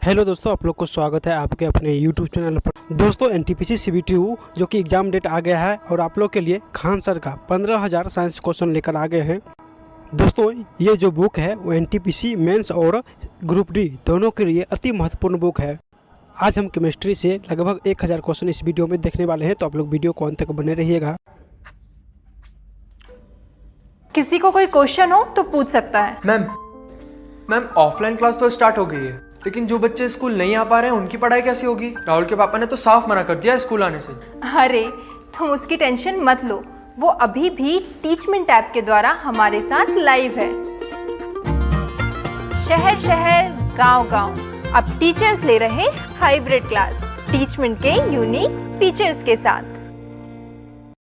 Hello दोस्तों, आप लोग को स्वागत है आपके अपने यूट्यूब चैनल पर। दोस्तों एनटीपीसी सीबीटीयू जो कि एग्ज़ाम डेट आ गया है और आप लोग के लिए खान सर का 15,000 साइंस क्वेश्चन लेकर आ गए हैं। दोस्तों ये जो बुक है वो एनटीपीसी मेंस और ग्रुप डी दोनों के लिए अति महत्वपूर्ण बुक है। आज हम केमिस्ट्री से लगभग 1,000 क्वेश्चन इस वीडियो में देखने वाले हैं, तो आप लोग वीडियो को अंत तक बने रहिएगा। किसी को कोई क्वेश्चन हो तो पूछ सकता है। मैम ऑफलाइन क्लास तो स्टार्ट हो गई है, लेकिन जो बच्चे स्कूल नहीं आ पा रहे हैं उनकी पढ़ाई कैसे होगी? राहुल के पापा ने तो साफ मना कर दिया स्कूल आने से। अरे तुम उसकी टेंशन मत लो, वो अभी भी टीचमेंट ऐप के द्वारा हमारे साथ लाइव है। शहर शहर गांव गांव अब टीचर्स ले रहे हाइब्रिड क्लास टीचमेंट के यूनिक फीचर्स के साथ।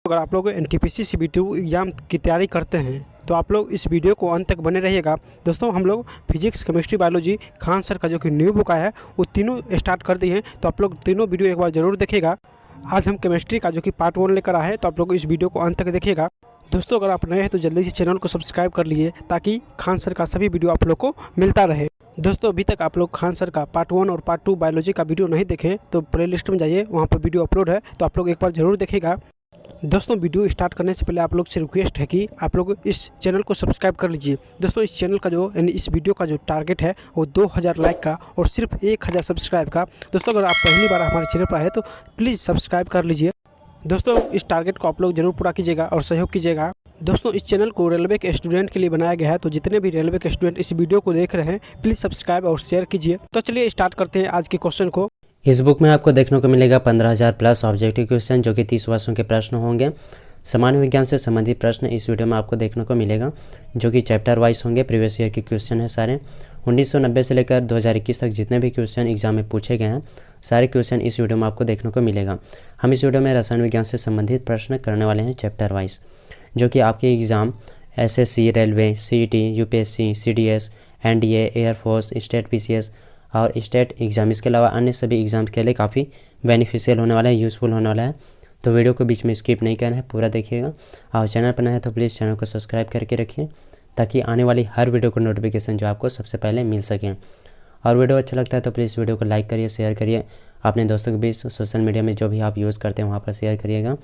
अगर आप लोग एनटीपीसी सीबीटीयू एग्ज़ाम की तैयारी करते हैं तो आप लोग इस वीडियो को अंत तक बने रहिएगा। दोस्तों हम लोग physics, chemistry, biology Khan sir का जो कि न्यू बुक आया है वो तीनों स्टार्ट कर दिए हैं, तो आप लोग तीनों वीडियो एक बार ज़रूर देखिएगा। आज हम केमिस्ट्री का जो कि पार्ट 1 लेकर आए हैं, तो आप लोग इस वीडियो को अंत तक देखिएगा। दोस्तों अगर आप नए हैं तो जल्दी से चैनल को सब्सक्राइब कर लीजिए ताकि खान सर का सभी वीडियो आप लोग को मिलता रहे। दोस्तों अभी तक आप लोग खान सर का पार्ट 1 और पार्ट 2 बायोलॉजी का वीडियो नहीं देखें तो प्लेलिस्ट में जाइए, वहाँ पर वीडियो अपलोड है, तो आप लोग एक बार ज़रूर देखिएगा। दोस्तों वीडियो स्टार्ट करने से पहले आप लोग से रिक्वेस्ट है कि आप लोग इस चैनल को सब्सक्राइब कर लीजिए। दोस्तों इस चैनल का जो यानी इस वीडियो का जो टारगेट है वो 2,000 लाइक का और सिर्फ 1,000 सब्सक्राइब का। दोस्तों अगर आप पहली बार हमारे चैनल पर आए तो प्लीज़ सब्सक्राइब कर लीजिए। दोस्तों इस टारगेट को आप लोग जरूर पूरा कीजिएगा और सहयोग कीजिएगा। दोस्तों इस चैनल को रेलवे के स्टूडेंट के लिए बनाया गया है, तो जितने भी रेलवे के स्टूडेंट इस वीडियो को देख रहे हैं प्लीज़ सब्सक्राइब और शेयर कीजिए। तो चलिए स्टार्ट करते हैं आज के क्वेश्चन को। इस बुक में आपको देखने को मिलेगा 15,000 प्लस ऑब्जेक्टिव क्वेश्चन जो कि 30 वर्षों के प्रश्न होंगे। सामान्य विज्ञान से संबंधित प्रश्न इस वीडियो में आपको देखने को मिलेगा जो कि चैप्टर वाइज होंगे। प्रीवियस ईयर के क्वेश्चन है सारे 1990 से लेकर 2021 तक जितने भी क्वेश्चन एग्जाम में पूछे गए हैं सारे क्वेश्चन इस वीडियो में आपको देखने को मिलेगा। हम इस वीडियो में रसायन विज्ञान से संबंधित प्रश्न करने वाले हैं चैप्टर वाइज, जो कि आपके exam SSC, railway, CET, UPSC, CDS, NDA, air force, state PCS और स्टेट एग्जाम, इसके अलावा अन्य सभी एग्जाम्स के लिए काफ़ी बेनिफिशियल होने वाला है, यूज़फुल होने वाला है। तो वीडियो को बीच में स्किप नहीं करना है, पूरा देखिएगा। और चैनल पर नया है तो प्लीज़ चैनल को सब्सक्राइब करके रखिए ताकि आने वाली हर वीडियो को नोटिफिकेशन जो आपको सबसे पहले मिल सके। और वीडियो अच्छा लगता है तो प्लीज़ वीडियो को लाइक करिए, शेयर करिए अपने दोस्तों के बीच, सोशल मीडिया में जो भी आप यूज़ करते हैं वहाँ पर शेयर करिएगा।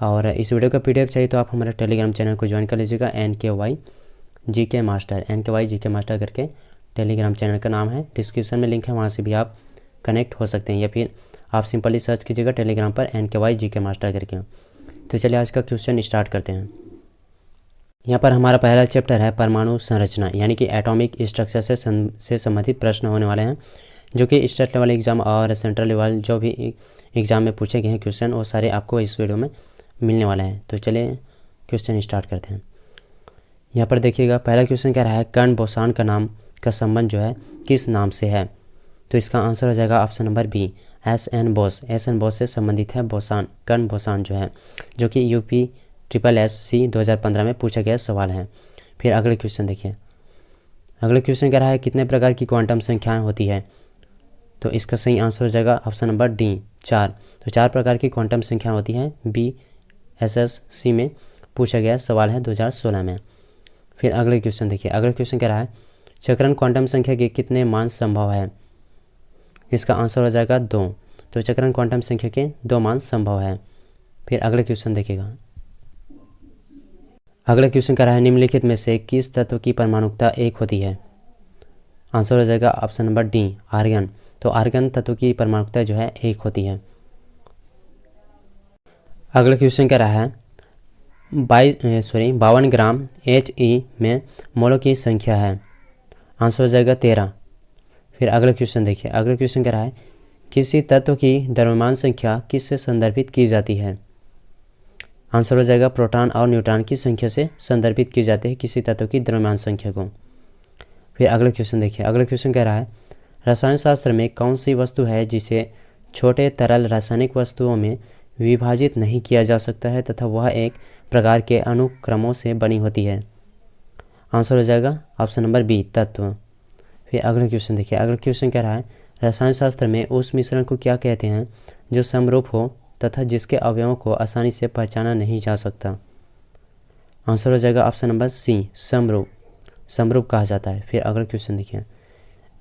और इस वीडियो का PDF चाहिए तो आप हमारे टेलीग्राम चैनल को ज्वाइन कर लीजिएगा। NKY GK master, NKY GK master करके टेलीग्राम चैनल का नाम है, डिस्क्रिप्शन में लिंक है, वहाँ से भी आप कनेक्ट हो सकते हैं, या फिर आप सिंपली सर्च कीजिएगा टेलीग्राम पर NKY GK मास्टर करके। तो चलिए आज का क्वेश्चन स्टार्ट करते हैं। यहाँ पर हमारा पहला चैप्टर है परमाणु संरचना, यानी कि एटॉमिक स्ट्रक्चर से संबंधित प्रश्न होने वाले हैं, जो कि स्टेट लेवल एग्ज़ाम और सेंट्रल लेवल जो भी एग्ज़ाम में पूछे गए हैं क्वेश्चन वो सारे आपको इस वीडियो में मिलने वाले हैं। तो चलिए क्वेश्चन स्टार्ट करते हैं। यहाँ पर देखिएगा पहला क्वेश्चन कह रहा है कर्ण बोसान का नाम का संबंध जो है किस नाम से है? तो इसका आंसर हो जाएगा option number B, SN Bose. SN Bose से संबंधित है बोसान, कर्ण बोसान जो है, जो कि UPSSC 2015 में पूछा गया सवाल है। फिर अगले क्वेश्चन देखिए, अगले क्वेश्चन कह रहा है कितने प्रकार की क्वांटम संख्याएं होती है? तो इसका सही आंसर हो जाएगा ऑप्शन नंबर डी, 4। तो 4 प्रकार की क्वांटम संख्या होती हैं, BSSC में पूछा गया सवाल है 2016 में। फिर अगले क्वेश्चन देखिए, अगले क्वेश्चन कह रहा है चक्रण क्वांटम संख्या के कितने मान संभव है? इसका आंसर हो जाएगा 2। तो चक्रण क्वांटम संख्या के 2 मान संभव है। फिर अगले क्वेश्चन देखिएगा, अगले क्वेश्चन कह रहा है निम्नलिखित में से किस तत्व की परमाणुकता 1 होती है? आंसर हो जाएगा ऑप्शन नंबर डी, आर्गन। तो आर्गन तत्व की परमाणुकता जो है 1 होती है। अगला क्वेश्चन कह रहा है 52 ग्राम He में मोलों की संख्या है। आंसर हो जाएगा 13। फिर अगला क्वेश्चन देखिए, अगला क्वेश्चन कह रहा है किसी तत्व की द्रव्यमान संख्या किससे संदर्भित की जाती है? आंसर हो जाएगा प्रोटॉन और न्यूट्रॉन की संख्या से संदर्भित की जाती है किसी तत्व की द्रव्यमान संख्या को। फिर अगला क्वेश्चन देखिए, अगला क्वेश्चन कह रहा है रसायन शास्त्र में कौन सी वस्तु है जिसे छोटे तरल रासायनिक वस्तुओं में विभाजित नहीं किया जा सकता है तथा वह एक प्रकार के अनुक्रमों से बनी होती है? आंसर हो जाएगा ऑप्शन नंबर बी, तत्व। फिर अगला क्वेश्चन देखिए, अगला क्वेश्चन कह रहा है रसायन शास्त्र में उस मिश्रण को क्या कहते हैं जो समरूप हो तथा जिसके अवयवों को आसानी से पहचाना नहीं जा सकता? आंसर हो जाएगा ऑप्शन नंबर सी, समरूप, समरूप कहा जाता है। फिर अगला क्वेश्चन देखिए,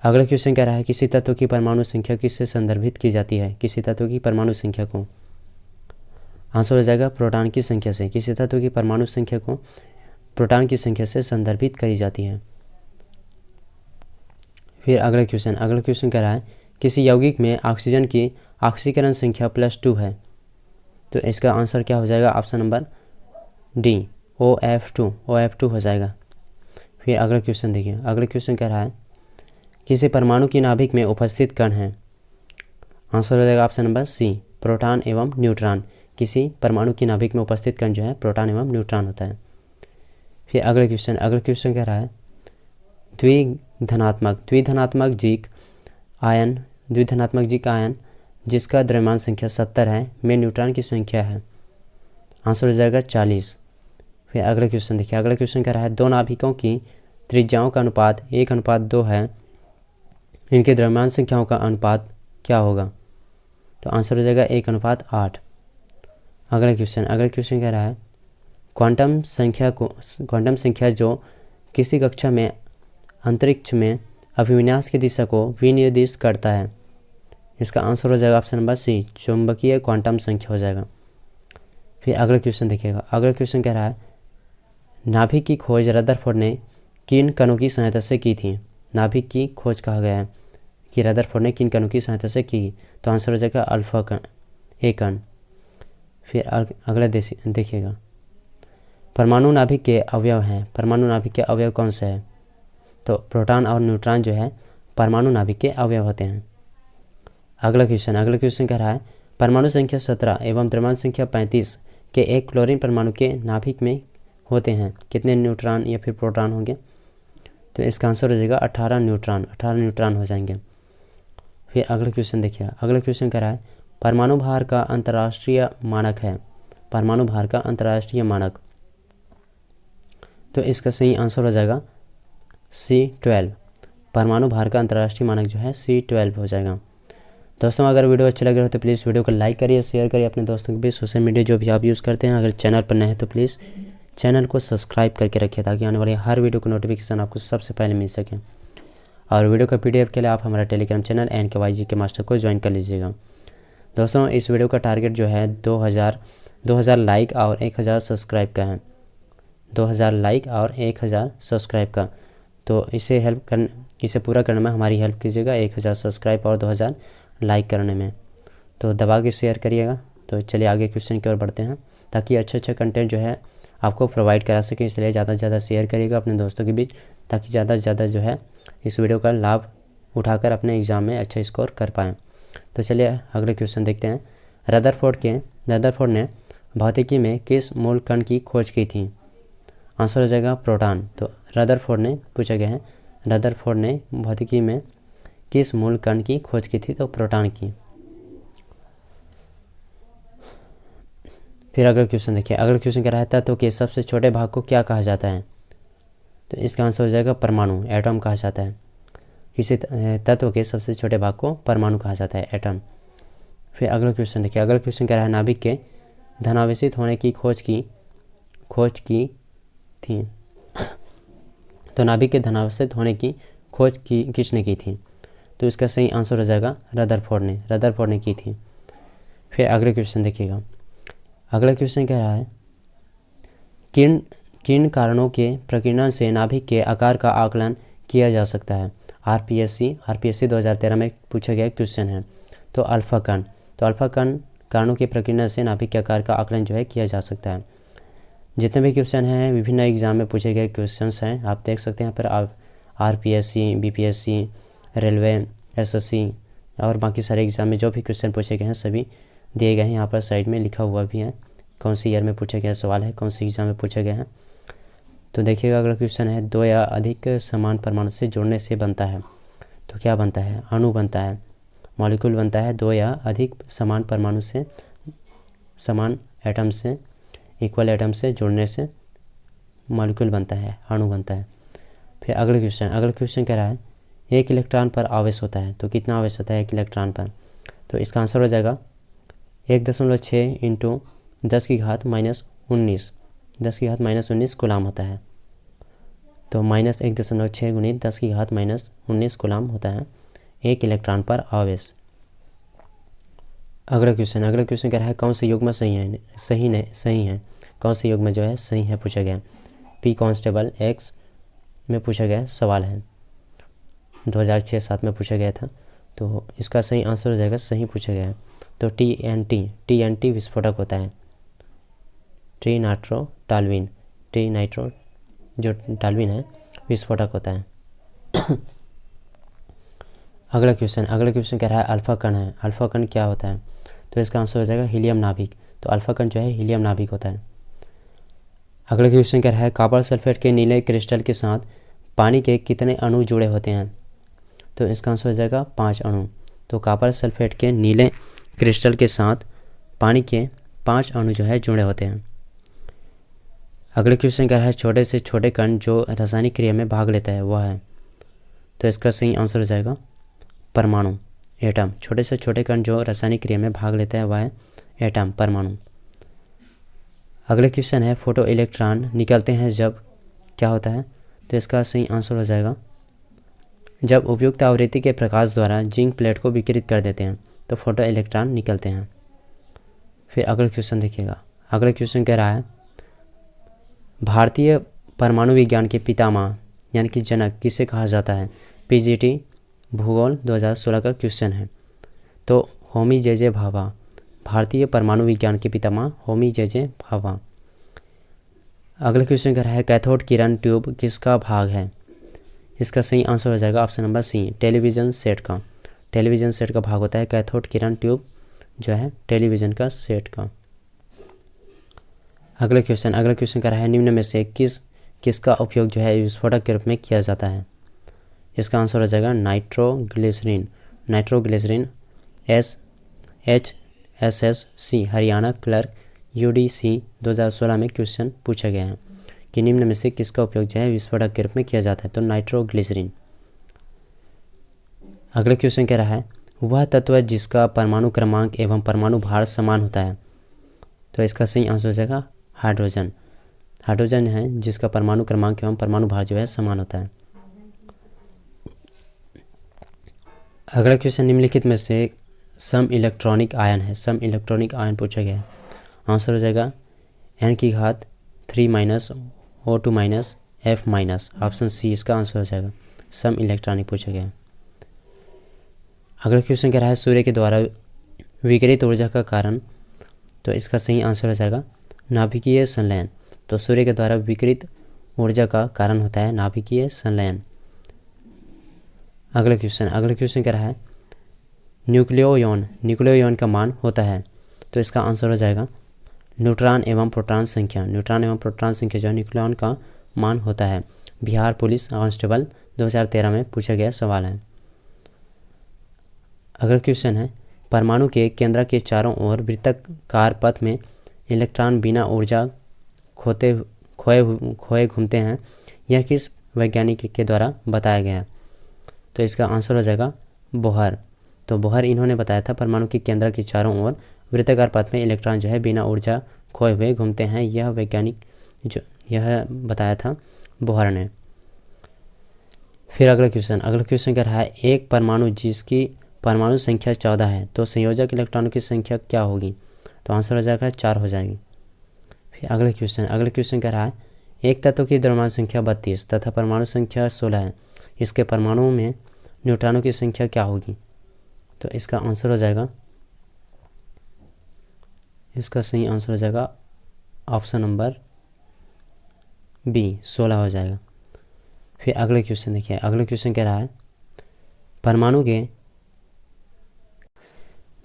अगला क्वेश्चन कह रहा है किसी तत्व की परमाणु संख्या किससे संदर्भित की जाती है? किसी तत्व की परमाणु संख्या को, आंसर हो जाएगा प्रोटॉन की संख्या से। किसी तत्व की परमाणु संख्या को प्रोटॉन की संख्या से संदर्भित करी जाती है। फिर अगला क्वेश्चन कह रहा है किसी यौगिक में ऑक्सीजन की ऑक्सीकरण संख्या +2 है, तो इसका आंसर क्या हो जाएगा? ऑप्शन नंबर डी, OF2 हो जाएगा। फिर अगला क्वेश्चन देखिए, अगला क्वेश्चन कह रहा है किसी परमाणु की नाभिक में उपस्थित कण है, आंसर हो जाएगा ऑप्शन नंबर सी, प्रोटॉन एवं न्यूट्रॉन। किसी परमाणु की नाभिक में उपस्थित कण जो है प्रोटॉन एवं न्यूट्रॉन होता है। फिर अगला क्वेश्चन कह रहा है द्विधनात्मक जिंक आयन जिसका द्रव्यमान संख्या 70 है में न्यूट्रॉन की संख्या है, आंसर हो जाएगा 40। फिर अगला क्वेश्चन देखिए, अगला क्वेश्चन कह रहा है दो नाभिकों की त्रिज्याओं का अनुपात 1:2 है, इनके द्रव्यमान संख्याओं का अनुपात क्या होगा? तो आंसर हो जाएगा 1:8। अगला क्वेश्चन कह रहा है क्वांटम संख्या जो किसी कक्षा में अंतरिक्ष में अभिविन्यास की दिशा को विनिर्देश करता है, इसका आंसर हो जाएगा ऑप्शन नंबर सी, चुंबकीय क्वांटम संख्या हो जाएगा। फिर अगला क्वेश्चन देखिएगा, अगला क्वेश्चन कह रहा है नाभिक की खोज रदरफोर्ड ने किन कणों की सहायता से की थी? नाभिक की खोज कहा गया है कि रदरफोर्ड ने किन कणों की सहायता से की, तो आंसर हो जाएगा अल्फा कण। फिर अगला देखिएगा परमाणु नाभिक के अवयव हैं, परमाणु नाभिक के अवयव कौन से हैं? तो प्रोटॉन और न्यूट्रॉन जो है परमाणु नाभिक के अवयव होते हैं। अगला क्वेश्चन कह रहा है परमाणु संख्या 17 एवं द्रव्यमान संख्या 35 के एक क्लोरीन परमाणु के नाभिक में होते हैं, कितने न्यूट्रॉन या फिर प्रोटॉन होंगे? तो इसका आंसर हो जाएगा 18 न्यूट्रॉन हो जाएंगे। फिर अगला क्वेश्चन देखिए, अगला क्वेश्चन कह रहा है परमाणु भार का अंतर्राष्ट्रीय मानक है, परमाणु भार का अंतर्राष्ट्रीय मानक, तो इसका सही आंसर हो जाएगा C12। परमाणु भार का अंतर्राष्ट्रीय मानक जो है C12 हो जाएगा। दोस्तों अगर वीडियो अच्छी लग रही हो तो प्लीज़ वीडियो को लाइक करिए, शेयर करिए अपने दोस्तों के बीच। सोशल मीडिया जो भी आप यूज़ करते हैं, अगर चैनल पर नए हैं तो प्लीज़ चैनल को सब्सक्राइब करके रखिए ताकि आने वाली हर वीडियो को नोटिफिकेशन आपको सबसे पहले मिल सके। और वीडियो का PDF के लिए आप हमारा टेलीग्राम चैनल NKYGK मास्टर को ज्वाइन कर लीजिएगा। दोस्तों इस वीडियो का टारगेट जो है 2000 लाइक और 1000 सब्सक्राइब का है, 2000 लाइक और 1000 सब्सक्राइब का। तो इसे पूरा करने में हमारी हेल्प कीजिएगा, 1000 सब्सक्राइब और 2000 लाइक करने में। तो दबा के शेयर करिएगा। तो चलिए आगे क्वेश्चन की ओर बढ़ते हैं ताकि अच्छा कंटेंट जो है आपको प्रोवाइड करा सके, इसलिए ज़्यादा से ज़्यादा शेयर करिएगा अपने दोस्तों के बीच ताकि ज़्यादा से ज़्यादा जो है इस वीडियो का लाभ उठाकर अपने एग्ज़ाम में अच्छा स्कोर कर पाएँ। तो चलिए अगले क्वेश्चन देखते हैं। रदरफोर्ड ने भौतिकी में किस मूल कण की खोज की थी? आंसर हो जाएगा प्रोटॉन। तो रदरफोर्ड ने पूछा गया है रदरफोर्ड ने भौतिकी में किस मूल कण की खोज की थी? तो प्रोटॉन की। फिर अगला क्वेश्चन देखिए, अगला क्वेश्चन कह रहा है तत्व के सबसे छोटे भाग को क्या कहा जाता है? तो इसका आंसर हो जाएगा परमाणु, एटम कहा जाता है। किसी तत्व के सबसे छोटे भाग को परमाणु कहा जाता है, एटम। फिर अगला क्वेश्चन देखिए, अगला क्वेश्चन कह रहा है नाभिक के धनावेशित होने की खोज की थी। तो नाभिक के धनावेशित होने की खोज किसने की थी? तो इसका सही आंसर हो जाएगा रदरफोर्ड ने की थी। फिर अगले क्वेश्चन देखिएगा, अगला क्वेश्चन कह रहा है किन कारणों के प्रकीर्णन से नाभिक के आकार का आकलन किया जा सकता है? आरपीएससी 2013 में पूछा गया क्वेश्चन है। तो अल्फा कण कारणों के प्रकीर्णन से नाभिक के आकार का आकलन जो है किया जा सकता है। जितने भी क्वेश्चन हैं विभिन्न एग्जाम में पूछे गए क्वेश्चंस हैं, आप देख सकते हैं यहाँ पर। आरपीएससी, बीपीएससी, रेलवे, एसएससी और बाकी सारे एग्जाम में जो भी क्वेश्चन पूछे गए हैं सभी दिए गए हैं। यहाँ पर साइड में लिखा हुआ भी है कौन सी ईयर में पूछा गया सवाल है, कौन सी एग्जाम में पूछा गया है। तो देखिएगा अगला क्वेश्चन है दो या अधिक समान परमाणु से जुड़ने से बनता है। तो क्या बनता है? अणु बनता है, मॉलिक्यूल बनता है। दो या अधिक समान परमाणु से, समान एटम से, इक्वल एटम से जुड़ने से मॉलिक्यूल बनता है, अणु बनता है। फिर अगला क्वेश्चन कह रहा है 1 इलेक्ट्रॉन पर आवेश होता है। तो कितना आवेश होता है 1 इलेक्ट्रॉन पर? तो इसका आंसर हो जाएगा 1.6 × 10⁻⁻19 कूलाम होता है। तो -1.6 गुणित 10 की घात -19 कूलम होता है 1 इलेक्ट्रॉन पर आवेश। अगला क्वेश्चन कह रहा है कौन से युग्म सही है कौन से युग्म जो है सही है पूछा गया। पी कांस्टेबल एक्स में पूछा गया सवाल है, 2006-7 में पूछा गया था। तो इसका सही आंसर हो जाएगा, सही पूछा गया है। तो TNT विस्फोटक होता है, ट्रीनाइट्रोटॉल्यूइन जो टॉल्यूइन है विस्फोटक होता है। अगला क्वेश्चन कह रहा है अल्फा कण है, अल्फा कण क्या होता है। तो इसका आंसर हो जाएगा हीलियम नाभिक। तो अल्फा कण जो है हीलियम नाभिक होता है। अगला क्वेश्चन कह रहा है कॉपर सल्फेट के नीले क्रिस्टल के साथ पानी के कितने अणु जुड़े होते हैं। तो इसका आंसर हो जाएगा 5 अणु। तो कॉपर सल्फेट के नीले क्रिस्टल के साथ पानी के 5 अणु जो है जुड़े होते हैं। अगले क्वेश्चन कह रहा है छोटे से छोटे कण जो रासायनिक क्रिया में भाग लेता है वह है। तो इसका सही आंसर हो जाएगा परमाणु, एटम। छोटे से छोटे कण जो रासायनिक क्रिया में भाग लेता है वह है एटम, परमाणु। अगले क्वेश्चन है फोटो इलेक्ट्रॉन निकलते हैं जब क्या होता है। तो इसका सही आंसर हो जाएगा जब उपयुक्त आवृत्ति के प्रकाश द्वारा जिंक प्लेट को विकिरित कर देते हैं तो फोटो इलेक्ट्रॉन निकलते हैं। फिर अगला क्वेश्चन देखिएगा। अगला क्वेश्चन कह रहा है भारतीय परमाणु विज्ञान के पितामह यानी कि जनक किसे कहा जाता है। PGT भूगोल 2016 का क्वेश्चन है। तो होमी जे भाभा, भारतीय परमाणु विज्ञान के पितामह होमी जे भाभा। अगला क्वेश्चन कह रहा है कैथोड किरण ट्यूब किसका भाग है। इसका सही आंसर हो जाएगा option number C, television set का। टेलीविज़न सेट का भाग होता है कैथोड किरण ट्यूब जो है टेलीविज़न का सेट का। अगला क्वेश्चन कह रहा है निम्न में से किसका उपयोग जो है विस्फोटक के रूप में किया जाता है। इसका आंसर हो जाएगा nitroglycerine HSSC Haryana clerk UDC 2016 में क्वेश्चन पूछा गया है कि निम्न में से किसका उपयोग जो है विस्फोटक के रूप में किया जाता है। तो नाइट्रोग्लिसरीन। अगला क्वेश्चन कह रहा है वह तत्व जिसका परमाणु क्रमांक एवं परमाणु भार समान होता है। तो इसका सही आंसर हो जाएगा हाइड्रोजन है जिसका परमाणु क्रमांक एवं परमाणु भार जो है समान होता है। अगला क्वेश्चन निम्नलिखित में से सम इलेक्ट्रॉनिक आयन है, सम इलेक्ट्रॉनिक आयन पूछा गया है। आंसर हो जाएगा n की घात 3 - O2 - F-। ऑप्शन सी इसका आंसर हो जाएगा, सम इलेक्ट्रॉनिक पूछा गया है। अगला क्वेश्चन कह रहा है सूर्य के द्वारा विकिरित ऊर्जा का कारण। तो इसका सही आंसर हो जाएगा नाभिकीय संलयन। तो सूर्य के द्वारा विकिरित ऊर्जा का कारण होता है नाभिकीय संलयन। अगला क्वेश्चन कह रहा है न्यूक्लियोन का मान होता है। तो इसका आंसर हो जाएगा न्यूट्रॉन एवं प्रोटॉन संख्या जो न्यूक्लियोन का मान होता है। बिहार पुलिस कांस्टेबल 2013 में पूछा गया सवाल है। अगला क्वेश्चन है परमाणु के केंद्र के चारों ओर वृत्ताकार पथ में इलेक्ट्रॉन बिना ऊर्जा खोए घूमते हैं, यह किस वैज्ञानिक के द्वारा बताया गया। तो इसका आंसर हो जाएगा बोहर। तो बोहर इन्होंने बताया था परमाणु के केंद्र के चारों ओर वृत्ताकार पथ में इलेक्ट्रॉन जो है बिना ऊर्जा खोए हुए घूमते हैं, यह वैज्ञानिक जो यह बताया था बोहर ने। फिर अगला क्वेश्चन कह रहा है एक परमाणु जिसकी परमाणु संख्या 14 है तो संयोजक इलेक्ट्रॉनों की संख्या क्या होगी। तो आंसर हो जाएगा 4 हो जाएगी। फिर अगला क्वेश्चन कह रहा है एक तत्व की द्रव्यमान संख्या 32 तथा परमाणु संख्या 16 है, इसके परमाणुओं में न्यूट्रॉनों की संख्या क्या होगी। तो इसका आंसर हो जाएगा, इसका सही आंसर हो जाएगा ऑप्शन नंबर बी, 16 हो जाएगा। फिर अगले क्वेश्चन देखिए। अगला क्वेश्चन कह रहा है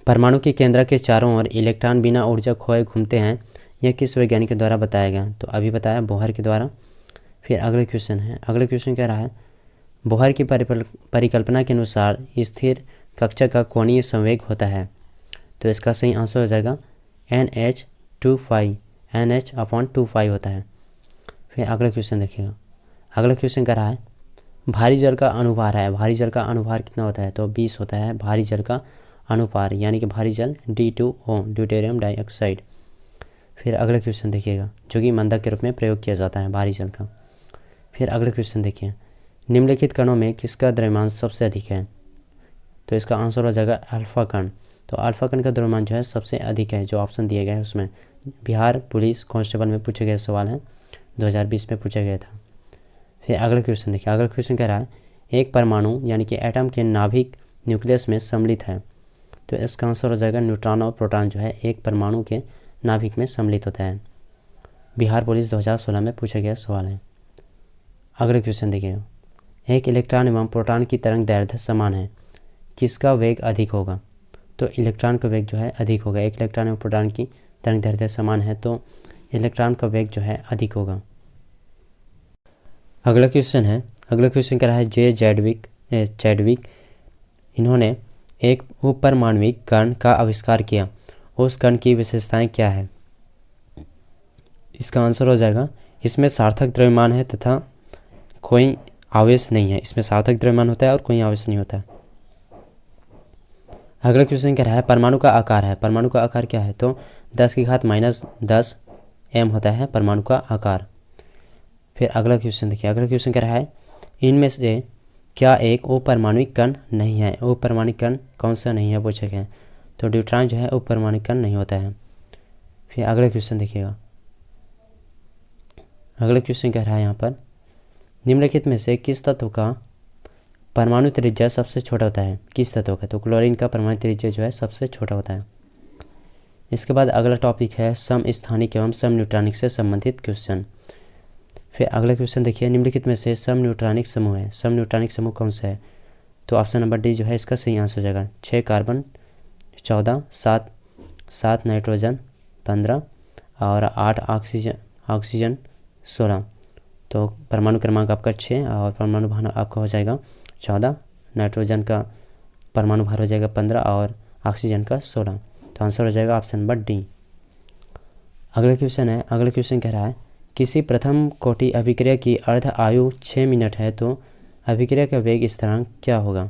परमाणु के केंद्र के चारों ओर इलेक्ट्रॉन बिना ऊर्जा खोए घूमते हैं, यह किस वैज्ञानिक के द्वारा बताया गया। तो अभी बताया बोहर के द्वारा। फिर अगला क्वेश्चन कह रहा है बोहर की परिकल्पना के अनुसार स्थिर कक्षा का कोणीय संवेग होता है। तो इसका सही आंसर हो जाएगा NH/2 होता है। फिर अगला क्वेश्चन देखिएगा। अगला क्वेश्चन कह रहा है भारी जल का अनुभार है, भारी जल का अनुभार कितना होता है। तो 20 होता है भारी जल का अनुभार, यानी कि भारी जल D2O ड्यूटेरियम डाइऑक्साइड। फिर अगला क्वेश्चन देखिएगा जो कि मंदक के रूप में प्रयोग किया जाता है भारी जल का। फिर अगला क्वेश्चन देखिए, निम्नलिखित कणों में किसका द्रव्यमान सबसे अधिक है? तो इसका आंसर हो जाएगा अल्फा कण। तो अल्फा कण का द्रव्यमान जो है सबसे अधिक है, जो ऑप्शन दिए गए हैं उसमें। बिहार पुलिस कांस्टेबल में पूछे गए सवाल है, 2020 में पूछा गया था। फिर अगला क्वेश्चन देखिए, अगला क्वेश्चन कह रहा है एक परमाणु यानी कि एटम के नाभिक न्यूक्लियस में सम्मिलित है। तो इसका आंसर हो जाएगा न्यूट्रॉन और प्रोटॉन जो है एक परमाणु के नाभिक में सम्मिलित होता है। बिहार पुलिस 2016 में पूछा गया सवाल है। अगला क्वेश्चन देखिए, एक इलेक्ट्रॉन एवं प्रोटॉन की तरंग दैर्ध्य समान है, किसका वेग अधिक होगा? तो इलेक्ट्रॉन का वेग जो है अधिक होगा। एक इलेक्ट्रॉन एवं प्रोटॉन की तरंग दैर्ध्य समान है तो इलेक्ट्रॉन का वेग जो है अधिक होगा। अगला क्वेश्चन कह रहा है जे चैडविक इन्होंने एक उपपरमाणविक कण का आविष्कार किया, उस कण की विशेषताएं क्या है? इसका आंसर हो जाएगा इसमें सार्थक द्रव्यमान है तथा कोई आवेश नहीं है। इसमें सार्थक द्रव्यमान होता है और कोई आवेश नहीं होता है। अगला क्वेश्चन कह रहा है परमाणु का आकार है। परमाणु का आकार क्या है? तो 10⁻⁻10 m होता है परमाणु का आकार। फिर अगला क्वेश्चन देखिए, अगला क्वेश्चन कह रहा है इनमें से क्या एक उपपरमाणुक कण नहीं है? उपपरमाणुक कण कौन सा नहीं है पूछा गया है। तो ड्यूट्रॉन जो है उपपरमाणुक कण नहीं होता है। फिर अगला क्वेश्चन देखिएगा, अगला क्वेश्चन कह रहा है यहाँ पर निम्नलिखित में से किस तत्व का परमाणु त्रिज्या सबसे छोटा होता है? किस तत्व का? तो क्लोरीन का परमाणु त्रिज्या जो है सबसे छोटा होता है। इसके बाद अगला टॉपिक है समस्थानिक एवं समन्यूट्रॉनिक से संबंधित क्वेश्चन। फिर अगला क्वेश्चन देखिए, निम्नलिखित में से समन्यूट्रॉनिक समूह है। समन्यूट्रॉनिक समूह कौन सा है? तो ऑप्शन नंबर डी जो है इसका सही आंसर हो जाएगा। 6 कार्बन 14, 7 नाइट्रोजन 15 और 8 ऑक्सीजन 16। तो परमाणु क्रमांक आपका 6 और परमाणु भार आपका हो जाएगा 14, नाइट्रोजन का परमाणु भार हो जाएगा 15 और ऑक्सीजन का 16। तो आंसर हो जाएगा ऑप्शन नंबर डी। अगला क्वेश्चन कह रहा है किसी प्रथम कोटि अभिक्रिया की अर्ध आयु 6 मिनट है तो अभिक्रिया का वेग स्थिरांक क्या होगा?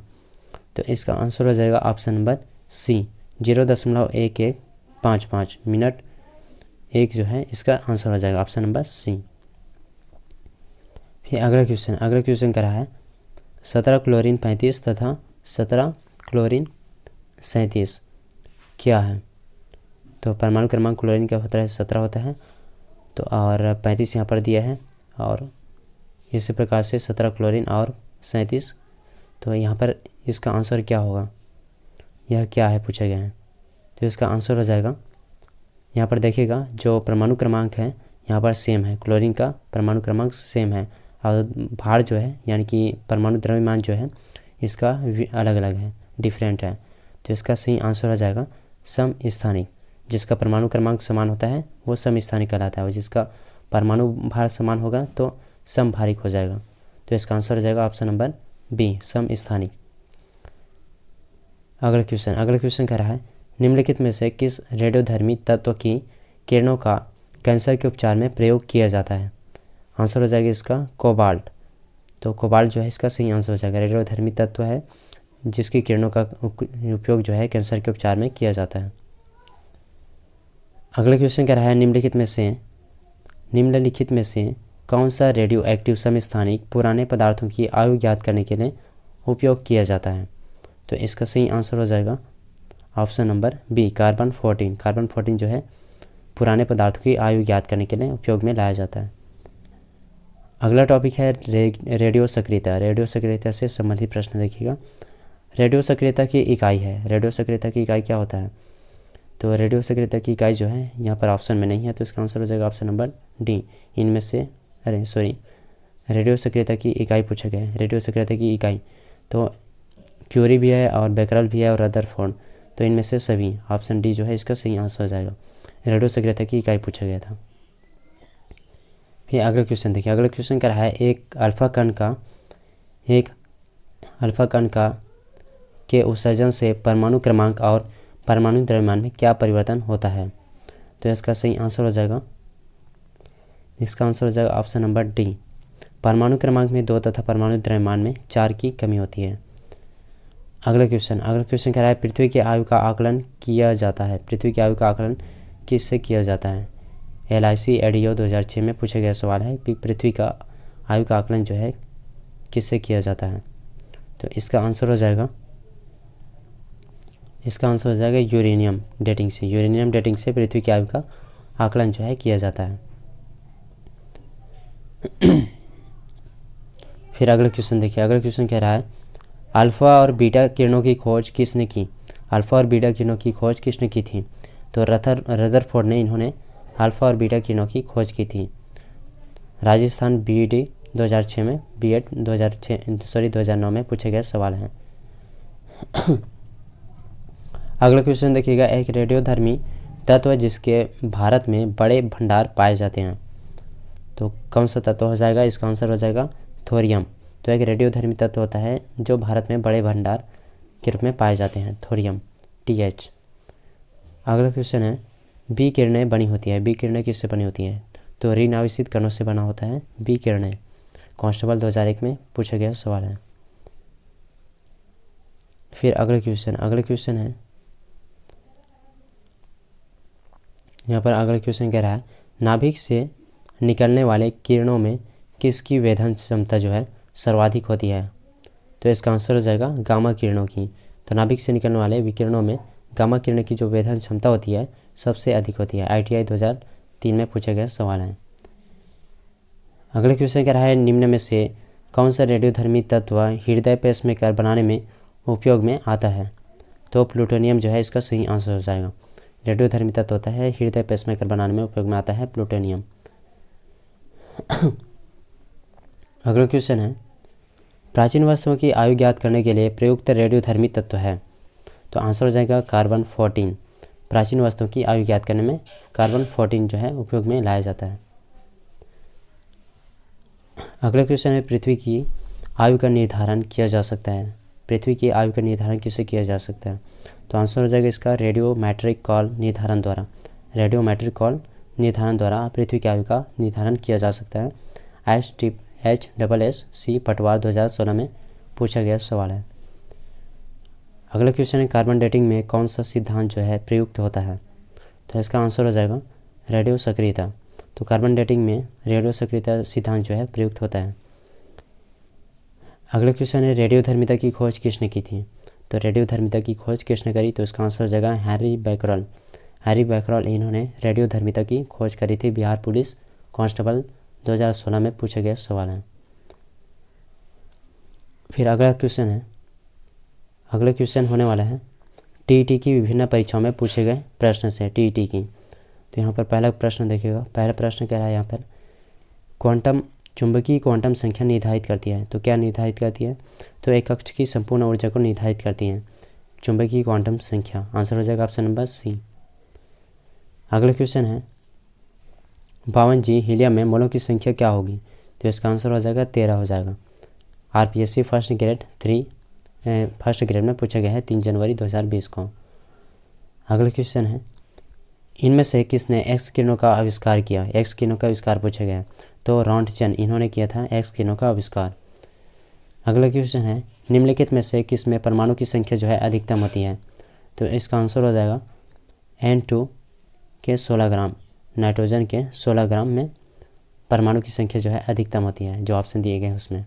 तो इसका आंसर हो जाएगा ऑप्शन नंबर सी 0.1155 मिनट एक जो है इसका आंसर हो जाएगा ऑप्शन नंबर सी। फिर अगला क्वेश्चन कह रहा है 17 क्लोरीन 35 तथा 17 क्लोरीन 37 क्या है? तो परमाणु क्रमांक क्लोरीन का होता है 17 होता है तो और 35 यहाँ पर दिया है और इसी प्रकार से 17 क्लोरीन और 37। तो यहाँ पर इसका आंसर क्या होगा? यह क्या है पूछा गया है। तो इसका आंसर हो जाएगा यहाँ पर देखिएगा जो परमाणु क्रमांक है यहाँ पर सेम है, क्लोरीन का परमाणु क्रमांक सेम है और भार जो है यानी कि परमाणु द्रव्यमान जो है इसका अलग अलग है, डिफरेंट है। तो इसका सही आंसर हो जाएगा समस्थानिक। जिसका परमाणु क्रमांक समान होता है वो समस्थानिक कहलाता है और जिसका परमाणु भार समान होगा तो समभारिक हो जाएगा। तो इसका आंसर हो जाएगा ऑप्शन नंबर बी समस्थानिक। अगला क्वेश्चन कह रहा है निम्नलिखित में से किस रेडियोधर्मी तत्व की किरणों का कैंसर के उपचार में प्रयोग किया जाता है? आंसर हो जाएगा इसका कोबाल्ट। तो कोबाल्ट जो है इसका सही आंसर हो जाएगा। रेडियोधर्मी तत्व है जिसकी किरणों का उपयोग जो है कैंसर के उपचार में किया जाता है। अगला क्वेश्चन कह रहा है निम्नलिखित में से कौन सा रेडियो एक्टिव समस्थानिक पुराने पदार्थों की आयु ज्ञात करने के लिए उपयोग किया जाता है? तो इसका सही आंसर हो जाएगा option number B carbon 14। Carbon 14 जो है पुराने पदार्थों की आयु ज्ञात करने के लिए उपयोग में लाया जाता है। अगला टॉपिक है रेडियो सक्रियता। रेडियो सक्रियता से संबंधित प्रश्न देखिएगा। रेडियो सक्रियता की इकाई है। रेडियो सक्रियता की इकाई क्या होता है? तो रेडियो सक्रियता की इकाई जो है यहाँ पर ऑप्शन में नहीं है तो इसका आंसर हो जाएगा ऑप्शन नंबर डी। इनमें से रेडियो सक्रियता की इकाई पूछा गया है। रेडियो सक्रियता की इकाई तो क्यूरी भी है और बेकरल भी है और रदरफोर्ड। तो इनमें से सभी ऑप्शन डी जो है इसका सही आंसर हो जाएगा। रेडियो सक्रियता की इकाई पूछा गया था। फिर अगला क्वेश्चन देखिए। अगला क्वेश्चन क्या है एक अल्फा कण का के उत्सर्जन से परमाणु क्रमांक और परमाणु द्रव्यमान में क्या परिवर्तन होता है? तो इसका सही आंसर हो जाएगा ऑप्शन नंबर डी। परमाणु क्रमांक में 2 तथा परमाणु द्रव्यमान में 4 की कमी होती है। अगला क्वेश्चन कह रहा है पृथ्वी की आयु का आकलन किया जाता है। पृथ्वी की आयु का आकलन किससे किया जाता है? LIC एडीओ 2006 में पूछा गया सवाल है कि पृथ्वी का आयु का आकलन जो है किससे किया जाता है? तो इसका आंसर हो जाएगा यूरेनियम डेटिंग से। यूरेनियम डेटिंग से पृथ्वी की आयु का आकलन जो है किया जाता है। फिर अगला क्वेश्चन देखिए। अगला क्वेश्चन कह रहा है अल्फ़ा और बीटा किरणों की खोज किसने की? अल्फ़ा और बीटा किरणों की खोज किसने की थी? तो रदरफोर्ड ने इन्होंने अल्फ़ा और बीटा किरणों की खोज की थी। राजस्थान बीईडी 2006 में, बीएड 2009 में पूछे गए सवाल हैं। अगला क्वेश्चन देखिएगा, एक रेडियोधर्मी तत्व जिसके भारत में बड़े भंडार पाए जाते हैं, तो कौन सा तत्व हो जाएगा? इसका आंसर हो जाएगा थोरियम। तो एक रेडियोधर्मी तत्व होता है जो भारत में बड़े भंडार के रूप में पाए जाते हैं, थोरियम, TH। अगला क्वेश्चन है बी किरणें बनी होती है। बी किरणें किससे बनी होती हैं? तो ऋण आवेशित कणों से बना होता है बी किरणें। कांस्टेबल 2001 में पूछा गया सवाल है। फिर अगला क्वेश्चन है यहाँ पर अगला क्वेश्चन कह रहा है नाभिक से निकलने वाले किरणों में किसकी वेधन क्षमता जो है सर्वाधिक होती है? तो इसका आंसर हो जाएगा गामा किरणों की। तो नाभिक से निकलने वाले विकिरणों में गामा किरण की जो वेधन क्षमता होती है सबसे अधिक होती है। ITI 2003 में पूछे गए सवाल हैं। अगला क्वेश्चन कह रहा है निम्न में से कौन सा रेडियोधर्मी तत्व हृदय पेसमेकर बनाने में उपयोग में आता है? तो प्लूटोनियम जो है इसका सही आंसर हो जाएगा। रेडियोधर्मी तत्व होता है हृदय पेसमेकर बनाने में उपयोग में आता है प्लूटोनियम। अगला क्वेश्चन है प्राचीन वस्तुओं की आयु ज्ञात करने के लिए प्रयुक्त रेडियोधर्मी तत्व है? तो आंसर हो जाएगा कार्बन 14। प्राचीन वस्तुओं की आयु ज्ञात करने में कार्बन 14 जो है उपयोग में लाया जाता है। अगला क्वेश्चन है पृथ्वी की आयु का निर्धारण किया जा सकता है। पृथ्वी की आयु का निर्धारण किससे किया जा सकता है? तो आंसर हो जाएगा इसका रेडियोमेट्रिक कॉल निर्धारण द्वारा। रेडियोमेट्रिक कॉल निर्धारण द्वारा पृथ्वी की आयु का निर्धारण किया जा सकता है। HSSC पटवार 2016 में पूछा गया सवाल है। अगला क्वेश्चन है कार्बन डेटिंग में कौन सा सिद्धांत जो है प्रयुक्त होता है? तो इसका आंसर हो जाएगा रेडियो सक्रियता। तो कार्बन डेटिंग में रेडियो सक्रियता सिद्धांत जो है प्रयुक्त होता है। अगला क्वेश्चन है रेडियोधर्मिता की खोज किसने की थी? तो रेडियोधर्मिता की खोज किसने करी? तो इसका आंसर हो जाएगा हैरी बैकरल। हैरी बैकरल इन्होंने रेडियोधर्मिता की खोज करी थी। बिहार पुलिस कांस्टेबल 2016 में पूछे गए सवाल हैं। फिर अगला क्वेश्चन होने वाला है TET की विभिन्न परीक्षाओं में पूछे गए प्रश्न से TET की। तो यहाँ पर पहला प्रश्न देखिएगा। पहला प्रश्न कह रहा है यहाँ पर चुंबकीय क्वांटम संख्या निर्धारित करती है। तो क्या निर्धारित करती है? तो एक कक्ष की संपूर्ण ऊर्जा को निर्धारित करती है चुंबकीय क्वांटम संख्या। आंसर हो जाएगा ऑप्शन नंबर C। अगला क्वेश्चन है 52G हीलियम में मोलों की संख्या क्या होगी? तो इसका आंसर हो जाएगा 13 हो जाएगा। RPSC फर्स्ट ग्रेड में पूछा गया है 3 जनवरी 2020 को। अगला क्वेश्चन है इनमें से किसने एक्स किरणों का आविष्कार किया? एक्स किरणों का आविष्कार पूछा गया है। तो रॉन्टजन इन्होंने किया था एक्स किरणों का आविष्कार। अगला क्वेश्चन है निम्नलिखित में से किस में परमाणु की संख्या जो है अधिकतम होती है? तो इसका आंसर हो जाएगा N2 के 16 ग्राम, नाइट्रोजन के 16 ग्राम में परमाणु की संख्या जो है अधिकतम होती है, जो ऑप्शन दिए गए उसमें।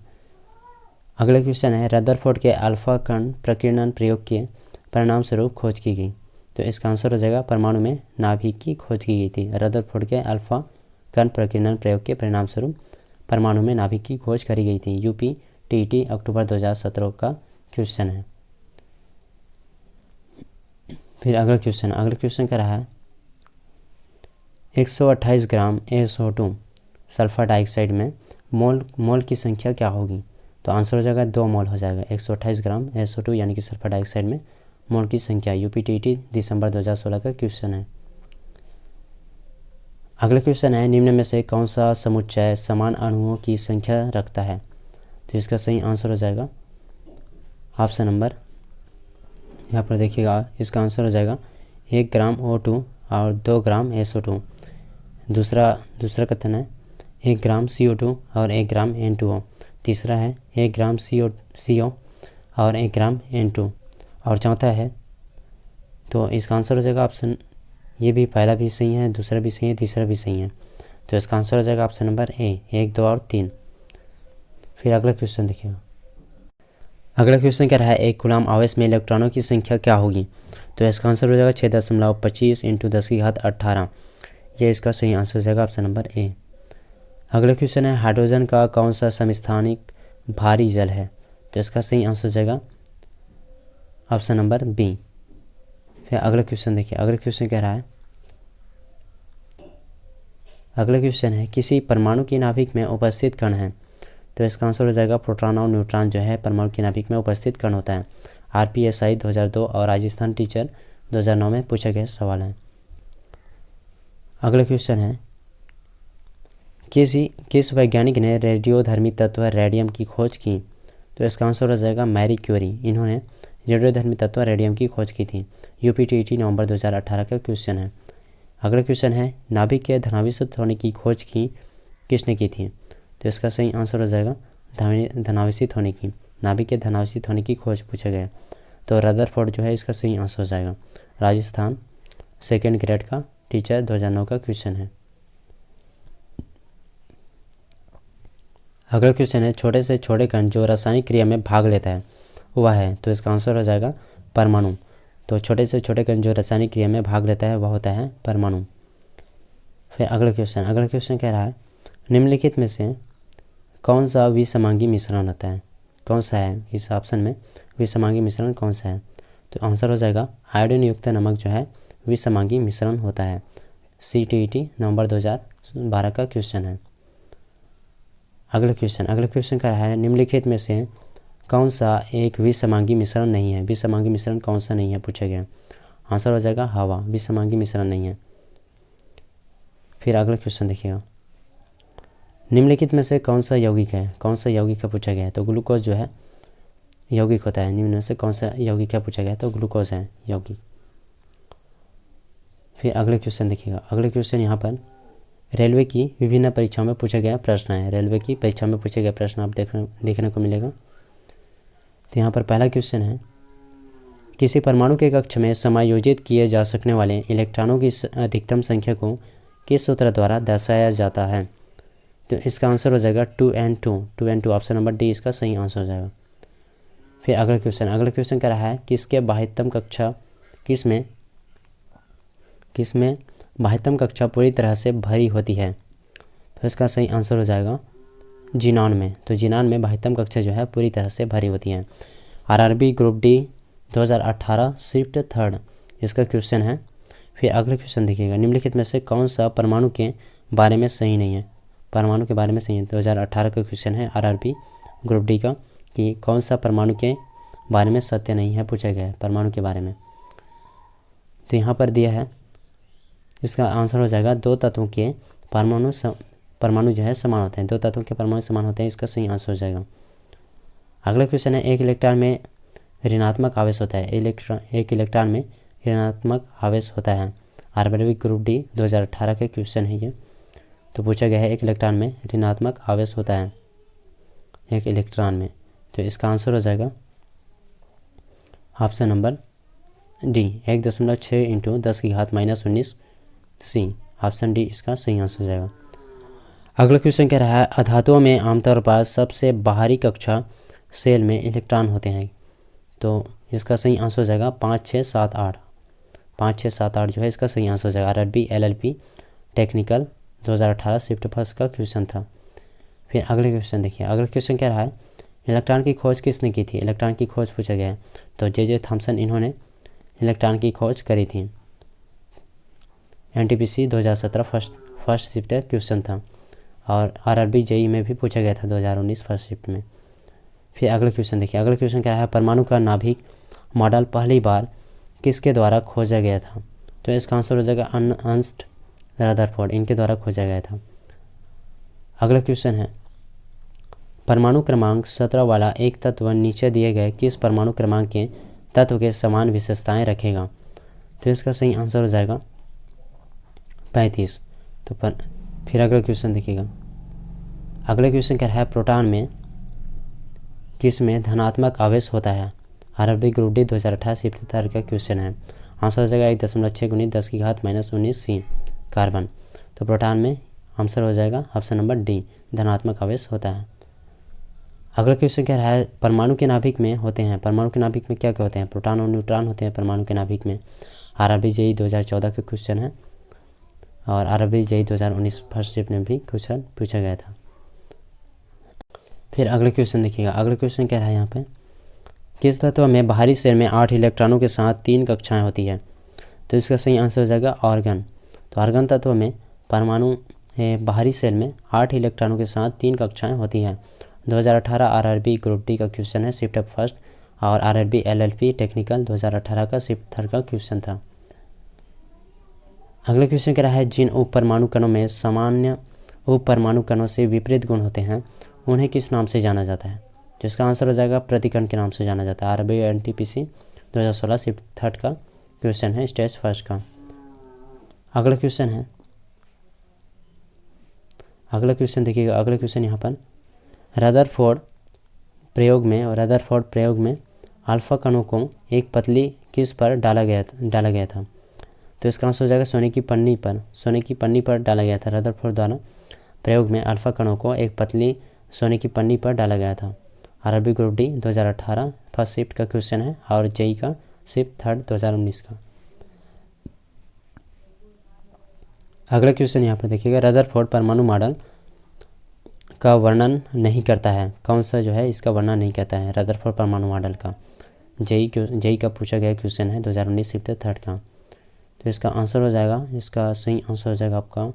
अगला क्वेश्चन है रदरफोर्ड के अल्फा कण प्रकीर्णन प्रयोग के परिणाम स्वरूप खोज की गई। तो इसका आंसर हो जाएगा परमाणु में नाभिक की खोज की गई थी। रदरफोर्ड के अल्फा कण प्रकीर्णन प्रयोग के परिणाम स्वरूप परमाणु में नाभिक की खोज करी गई थी। UP TET अक्टूबर 2017 का क्वेश्चन है। फिर अगला क्वेश्चन कह रहा है 128 ग्राम SO2 सल्फर डाइऑक्साइड में मोल की संख्या क्या होगी? तो आंसर हो जाएगा 2 मोल हो जाएगा। 128 ग्राम SO2 यानी कि सल्फर डाइऑक्साइड में मोल की संख्या। UP TET दिसंबर 2016 का क्वेश्चन है। अगला क्वेश्चन है निम्न में से कौन सा समुच्चय समान अणुओं की संख्या रखता है? तो इसका सही आंसर हो जाएगा ऑप्शन नंबर, यहाँ पर देखिएगा इसका आंसर हो जाएगा 1 ग्राम O2 और 2 ग्राम SO2। दूसरा कथन है 1 ग्राम CO2 और 1 ग्राम N2O। तीसरा है 1 ग्राम CO और 1 ग्राम N2। और चौथा है, तो इसका आंसर हो जाएगा ऑप्शन, ये भी पहला भी सही है, दूसरा भी सही है, तीसरा भी सही है। तो इसका आंसर हो जाएगा ऑप्शन नंबर A 1, 2 और 3। फिर अगला क्वेश्चन देखिएगा। अगला क्वेश्चन क्या रहा है, एक कूलम आवेश में इलेक्ट्रॉनों की संख्या क्या होगी? तो इसका आंसर हो जाएगा 6.25 × 10⁸ ये इसका सही आंसर हो जाएगा ऑप्शन नंबर ए। अगला क्वेश्चन है, हाइड्रोजन का कौन सा समस्थानिक भारी जल है? तो इसका सही आंसर हो जाएगा ऑप्शन नंबर बी। फिर अगला क्वेश्चन देखिए, अगला क्वेश्चन कह रहा है, अगला क्वेश्चन है, किसी परमाणु की नाभिक में उपस्थित कण है? तो इसका आंसर हो जाएगा प्रोटॉन और न्यूट्रॉन जो है परमाणु की नाभिक में उपस्थित कण होता है। RPSI 2002 और राजस्थान टीचर 2009 में पूछा गया सवाल है। अगला क्वेश्चन है, किस वैज्ञानिक ने रेडियोधर्मी तत्व रेडियम की खोज की? तो इसका आंसर हो जाएगा मैरी क्यूरी। इन्होंने रेडियोधर्मी तत्व रेडियम की खोज की थी। UPTET नवंबर 2018 का क्वेश्चन है। अगला क्वेश्चन है, नाभिक के धनावेशित होने की खोज किसने की थी? तो इसका सही आंसर हो जाएगा धनावेशित होने की, नाभिक के धनावेशित होने की खोज पूछा गया। तो रदरफोर्ड जो है इसका सही आंसर हो जाएगा। राजस्थान 2nd ग्रेड का टीचर 2009 का क्वेश्चन है। अगला क्वेश्चन है, छोटे से छोटे कण जो रासायनिक क्रिया में भाग लेता है वह है? तो इसका आंसर हो जाएगा परमाणु। तो छोटे से छोटे कण जो रासायनिक क्रिया में भाग लेता है वह होता है परमाणु। फिर अगला क्वेश्चन कह रहा है, निम्नलिखित में से कौन सा विसमांगी मिश्रण होता है? कौन सा है इस ऑप्शन में विसमांगी मिश्रण कौन सा है? तो आंसर हो जाएगा आयोडीन युक्त नमक जो है विसमांगी मिश्रण होता है। CTET नवंबर 2012 का क्वेश्चन है। अगला क्वेश्चन कह रहा है, निम्नलिखित में से कौन सा एक विसमांगी मिश्रण नहीं है? विसमांगी मिश्रण कौन सा नहीं है पूछा गया। आंसर हो जाएगा हवा, विसमांगी मिश्रण नहीं है। फिर अगला क्वेश्चन देखिएगा, निम्नलिखित में से कौन सा यौगिक है? कौन सा यौगिक का पूछा गया है? तो ग्लूकोज जो है यौगिक होता है। निम्न में से कौन सा यौगिक का पूछा गया है? तो ग्लूकोज है यौगिक। फिर अगले क्वेश्चन देखिएगा, अगले क्वेश्चन यहाँ पर रेलवे की विभिन्न परीक्षाओं में पूछा गया प्रश्न है। रेलवे की परीक्षा में पूछा गया प्रश्न आप देखने को मिलेगा। तो यहाँ पर पहला क्वेश्चन है, किसी परमाणु के कक्ष में समायोजित किए जा सकने वाले इलेक्ट्रॉनों की अधिकतम संख्या को किस सूत्र द्वारा दर्शाया जाता है? तो इसका आंसर हो जाएगा 2n2 ऑप्शन नंबर डी इसका सही आंसर हो जाएगा। फिर अगला क्वेश्चन कह रहा है, किसके बाह्यतम कक्षा किसमें बाह्यतम कक्षा पूरी तरह से भरी होती है? तो इसका सही आंसर हो जाएगा जिनॉन में। तो जिनॉन में बाह्यतम कक्षा जो है पूरी तरह से भरी होती है। RRB group D 2018 shift 3rd इसका क्वेश्चन है। फिर अगला क्वेश्चन देखिएगा, निम्नलिखित में से कौन सा परमाणु के बारे में सही नहीं है? परमाणु के बारे में सही है। 2018 का क्वेश्चन है RRB ग्रुप डी का, कि कौन सा परमाणु के बारे में सत्य नहीं है पूछा गया है परमाणु के बारे में। तो यहाँ पर दिया है, इसका आंसर हो जाएगा दो तत्वों के परमाणु जो है समान होते हैं। दो तत्वों के परमाणु समान होते हैं, इसका सही आंसर हो जाएगा। अगला क्वेश्चन है, एक इलेक्ट्रॉन में ऋणात्मक आवेश होता है। एक इलेक्ट्रॉन में ऋणात्मक आवेश होता है। RRB ग्रुप डी 2018 का क्वेश्चन है ये। तो पूछा गया है एक इलेक्ट्रॉन में ऋणात्मक आवेश होता है एक इलेक्ट्रॉन में। तो इसका आंसर हो जाएगा option number D 1.6 × 10⁻⁻19 C option D इसका सही आंसर हो जाएगा। अगला क्वेश्चन कह रहा है, अधातुओं में आमतौर पर सबसे बाहरी कक्षा सेल में इलेक्ट्रॉन होते हैं। तो इसका सही आंसर हो जाएगा 5, 6, 7, 8 5, 6, 7, 8 जो है इसका सही आंसर हो जाएगा। RRB LLP टेक्निकल 2018 शिफ्ट 1 का क्वेश्चन था। फिर अगले क्वेश्चन देखिए, अगला क्वेश्चन कह रहा है, इलेक्ट्रॉन की खोज किसने की थी? इलेक्ट्रॉन की खोज पूछा गया है। तो J.J. थॉमसन इन्होंने इलेक्ट्रॉन की खोज करी थी। NTPC 2017 फर्स्ट शिफ्ट क्वेश्चन था, और RRB JEE में भी पूछा गया था 2019 फर्स्ट शिफ्ट में। फिर अगला क्वेश्चन देखिए, अगला क्वेश्चन क्या है, परमाणु का नाभिक मॉडल पहली बार किसके द्वारा खोजा गया था? तो इसका आंसर हो जाएगा अर्नस्ट रदरफोर्ड, इनके द्वारा खोजा गया था। अगला क्वेश्चन है, परमाणु क्रमांक 17 वाला एक तत्व नीचे दिए गए किस परमाणु क्रमांक के तत्व के समान विशेषताएं रखेगा? तो इसका सही आंसर हो जाएगा 35। तो फिर अगला क्वेश्चन देखिएगा, अगला क्वेश्चन क्या है, प्रोटॉन में किस में धनात्मक आवेश होता है? RRB group D 2018 shift 3rd का क्वेश्चन है। आंसर हो जाएगा 1.6 × 10⁻⁻19 C कार्बन। तो प्रोटॉन में आंसर हो जाएगा ऑप्शन नंबर डी धनात्मक आवेश होता है। अगला क्वेश्चन कह रहा है परमाणु के नाभिक में होते हैं, परमाणु के नाभिक में क्या क्या होते हैं, प्रोटॉन और न्यूट्रॉन होते हैं परमाणु के नाभिक में। आरआरबी जेईई 2014 का क्वेश्चन है और आरआरबी जेईई 2019 फर्स्ट शिफ्ट में भी क्वेश्चन पूछा गया था। फिर अगला क्वेश्चन देखिएगा, अगला क्वेश्चन कह रहा है यहाँ पे किस तत्व में बाहरी शेल में 8 इलेक्ट्रॉनों के साथ 3 कक्षाएं होती है। तो इसका सही आंसर हो जाएगा ऑर्गन। तो आर्गन तत्व में परमाणु बाहरी शेल में 8 इलेक्ट्रॉनों के साथ 3 कक्षाएं होती हैं। 2018 आरआरबी ग्रुप डी का क्वेश्चन है शिफ्ट फर्स्ट और आरआरबी एलएलपी टेक्निकल 2018 का शिफ्ट थर्ड का क्वेश्चन था। अगला क्वेश्चन कह रहा है जिन उप परमाणु कणों में सामान्य उप परमाणु कणों से विपरीत गुण होते हैं उन्हें किस नाम से जाना जाता है। तो इसका आंसर हो जाएगा प्रतिकण के नाम से जाना जाता है। आरआरबी एनटीपीसी 2016 शिफ्ट थर्ड का क्वेश्चन है स्टेज फर्स्ट का। अगला क्वेश्चन है, अगला क्वेश्चन देखिएगा, अगला क्वेश्चन यहाँ पर रदरफोर्ड प्रयोग में अल्फा कणों को एक पतली किस पर डाला गया था। तो इसका आंसर हो जाएगा सोने की पन्नी पर डाला गया था। रदरफोर्ड द्वारा प्रयोग में अल्फा कणों को एक पतली सोने की पन्नी पर डाला गया था। RRB group D 2018 first shift का क्वेश्चन है और जेईई का शिफ्ट थर्ड 2019 का। अगला क्वेश्चन यहाँ पर देखिएगा रदरफोर्ड परमाणु मॉडल का वर्णन नहीं करता है। कौन सा जो है इसका वर्णन नहीं करता है रदरफोर्ड परमाणु मॉडल का। जेईई का पूछा गया क्वेश्चन है 2019 शिफ्ट थर्ड का। तो इसका आंसर हो जाएगा, इसका सही आंसर हो जाएगा आपका,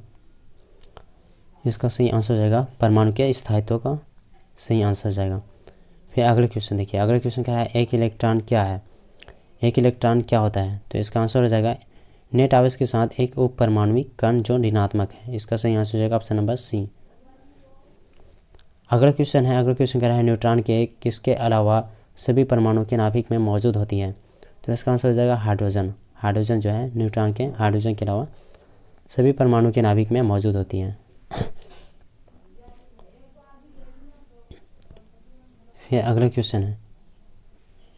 इसका सही आंसर हो जाएगा परमाणु के स्थायित्व का सही आंसर हो जाएगा। फिर अगले क्वेश्चन देखिए, अगले क्वेश्चन क्या है एक इलेक्ट्रॉन क्या है, एक इलेक्ट्रॉन क्या होता है। तो इसका आंसर हो जाएगा नेट आवेश के साथ एक उप परमाणुविक कण जो ऋणात्मक है। इसका सही आंसर हो जाएगा ऑप्शन नंबर सी। अगला क्वेश्चन है, अगला क्वेश्चन कह रहा है न्यूट्रॉन के किसके अलावा सभी परमाणुओं के नाभिक में मौजूद होती है। तो इसका आंसर हो जाएगा हाइड्रोजन। हाइड्रोजन जो है न्यूट्रॉन के हाइड्रोजन के अलावा सभी परमाणु के नाभिक में मौजूद होती हैं। फिर अगला क्वेश्चन है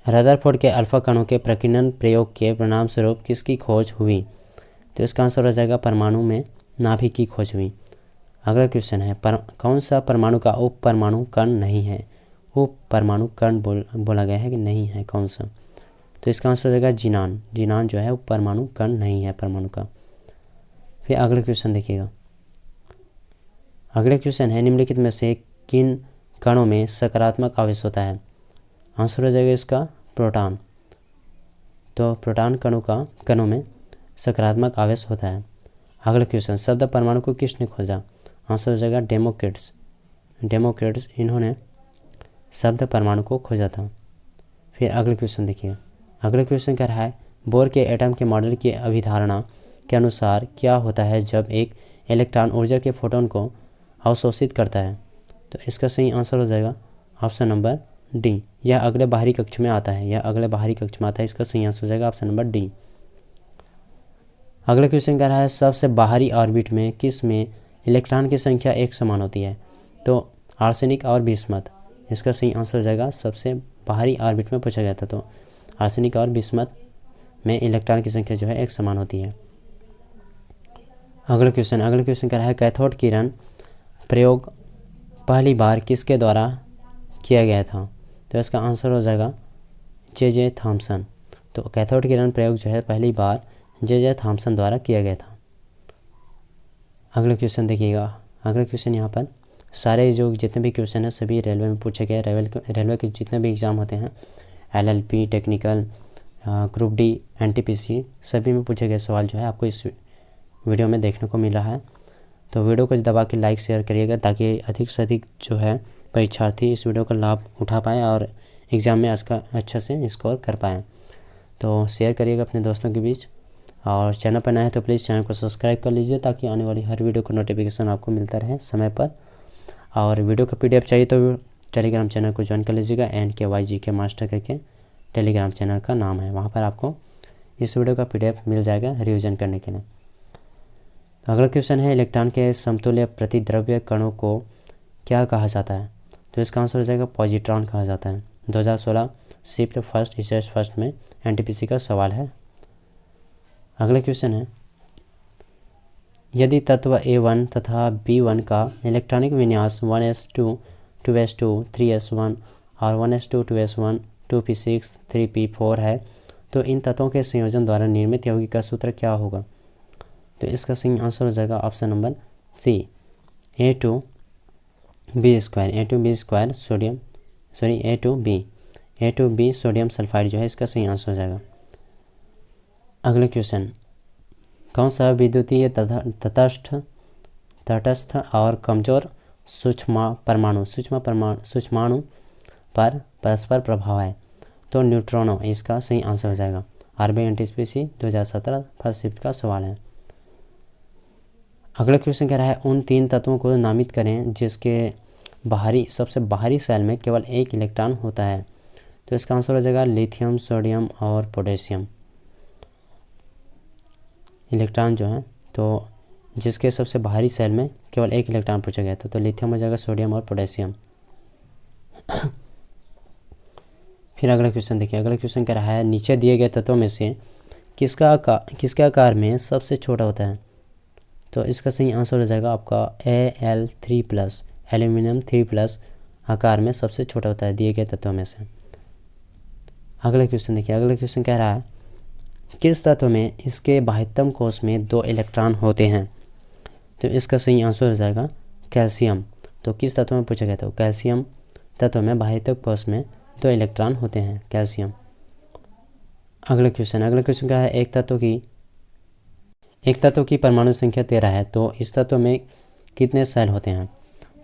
रदरफोर्ड के अल्फा कणों के प्रकीर्णन प्रयोग के परिणाम स्वरूप किसकी खोज हुई। तो इसका आंसर हो जाएगा परमाणु में नाभिक की खोज हुई। अगला क्वेश्चन है कौन सा परमाणु का उप परमाणु कण नहीं है। उप परमाणु कण बोला गया है कि नहीं है कौन सा। तो इसका आंसर हो जाएगा जीनान। जीनान जो है उप परमाणु कण नहीं है परमाणु का। फिर अगला क्वेश्चन देखिएगा, अगला क्वेश्चन है निम्नलिखित में से किन कणों में सकारात्मक आवेश होता है। आंसर हो जाएगा इसका प्रोटॉन। तो प्रोटॉन कणों में सकारात्मक आवेश होता है। अगला क्वेश्चन शब्द परमाणु को किसने खोजा। आंसर हो जाएगा डेमोक्रिटस इन्होंने शब्द परमाणु को खोजा था। फिर अगला क्वेश्चन देखिए, अगला क्वेश्चन कह रहा है बोर के एटम के मॉडल की अभिधारणा के अनुसार क्या होता है जब एक इलेक्ट्रॉन ऊर्जा के फोटोन को अवशोषित करता है। तो इसका सही आंसर हो जाएगा ऑप्शन नंबर डी। यह अगले बाहरी कक्ष में आता है, इसका सही आंसर हो जाएगा ऑप्शन नंबर डी। अगला क्वेश्चन कह रहा है सबसे बाहरी ऑर्बिट में किस में इलेक्ट्रॉन की संख्या एक समान होती है। तो आर्सेनिक और बिस्मथ। इसका सही आंसर हो जाएगा सबसे बाहरी ऑर्बिट में पूछा गया था। तो आर्सेनिक और बिस्मथ में इलेक्ट्रॉन की संख्या जो है एक समान होती है। अगला क्वेश्चन कह रहा है कैथोड किरण प्रयोग पहली बार किसके द्वारा किया गया था। तो इसका आंसर हो जाएगा जे थॉमसन। तो कैथोड किरण प्रयोग जो है पहली बार जे थॉमसन द्वारा किया गया था। अगला क्वेश्चन देखिएगा, अगला क्वेश्चन यहाँ पर सारे जो जितने भी क्वेश्चन हैं सभी रेलवे में पूछे गए। रेलवे के जितने भी एग्ज़ाम होते हैं LLP technical group D NTPC सभी में पूछे गए सवाल जो है आपको इस वीडियो में देखने को मिल रहा है। तो वीडियो को दबा के लाइक शेयर करिएगा ताकि अधिक से अधिक जो है परीक्षार्थी इस वीडियो का लाभ उठा पाएँ और एग्ज़ाम में इसका अच्छा से स्कोर कर पाएँ। तो शेयर करिएगा अपने दोस्तों के बीच और चैनल पर नए हैं तो प्लीज़ चैनल को सब्सक्राइब कर लीजिए ताकि आने वाली हर वीडियो का नोटिफिकेशन आपको मिलता रहे समय पर। और वीडियो का PDF चाहिए तो टेलीग्राम चैनल को ज्वाइन कर लीजिएगा। NKYGK मास्टर करके टेलीग्राम चैनल का नाम है, वहाँ पर आपको इस वीडियो का PDF मिल जाएगा रिवीजन करने के लिए। तो अगला क्वेश्चन है इलेक्ट्रॉन के समतुल्य प्रतिद्रव्य कणों को क्या कहा जाता है। तो इसका आंसर हो जाएगा पॉजिट्रॉन कहा जाता है। 2016 शिफ्ट फर्स्ट रिसर्च फर्स्ट में NTPC का सवाल है। अगला क्वेश्चन है यदि तत्व A1 तथा B1 का इलेक्ट्रॉनिक विन्यास 1s2 2s2 3s1 और 1s2 2s1 2p6 3p4 है, तो इन तत्वों के संयोजन द्वारा निर्मित यौगिक का सूत्र क्या होगा? तो इसका सही आंसर हो जाएगा option number C, A2B2 sodium A2B sodium sulphide जो है इसका सही आंसर हो जाएगा। अगला क्वेश्चन, कौन सा विद्युतीय तटस्थ और कमजोर सूक्ष्म परमाणु पर परस्पर प्रभाव है? तो न्यूट्रॉनो इसका सही आंसर हो जाएगा। आरबी एनटीपीसी 2017 फर्स्ट शिफ्ट का सवाल है। अगला क्वेश्चन कह रहा है उन 3 तत्वों को नामित करें जिसके सबसे बाहरी सेल में केवल एक इलेक्ट्रॉन होता है। तो इसका आंसर हो जाएगा लिथियम, सोडियम और पोटेशियम। इलेक्ट्रॉन जो है तो जिसके सबसे बाहरी सेल में केवल एक इलेक्ट्रॉन पूछा गया था, तो लिथियम हो जाएगा, सोडियम और पोटेशियम। फिर अगला क्वेश्चन देखिए। अगला क्वेश्चन कह रहा है नीचे दिए गए तत्वों में से किसका आकार में सबसे छोटा होता है? तो इसका सही आंसर हो जाएगा आपका Al3+, एल्यूमिनियम 3+ आकार में सबसे छोटा होता है दिए गए तत्वों में से। अगला क्वेश्चन देखिए। अगला क्वेश्चन कह रहा है किस तत्व में इसके बाह्यतम कोश में 2 इलेक्ट्रॉन होते हैं? तो इसका सही आंसर हो जाएगा कैल्शियम। तो किस तत्व में पूछा गया था? कैल्शियम तत्व में बाह्यतम कोश में 2 इलेक्ट्रॉन होते हैं, कैल्शियम। अगला क्वेश्चन क्या है एक तत्व की परमाणु संख्या 13 है, तो इस तत्व में कितने सेल होते हैं?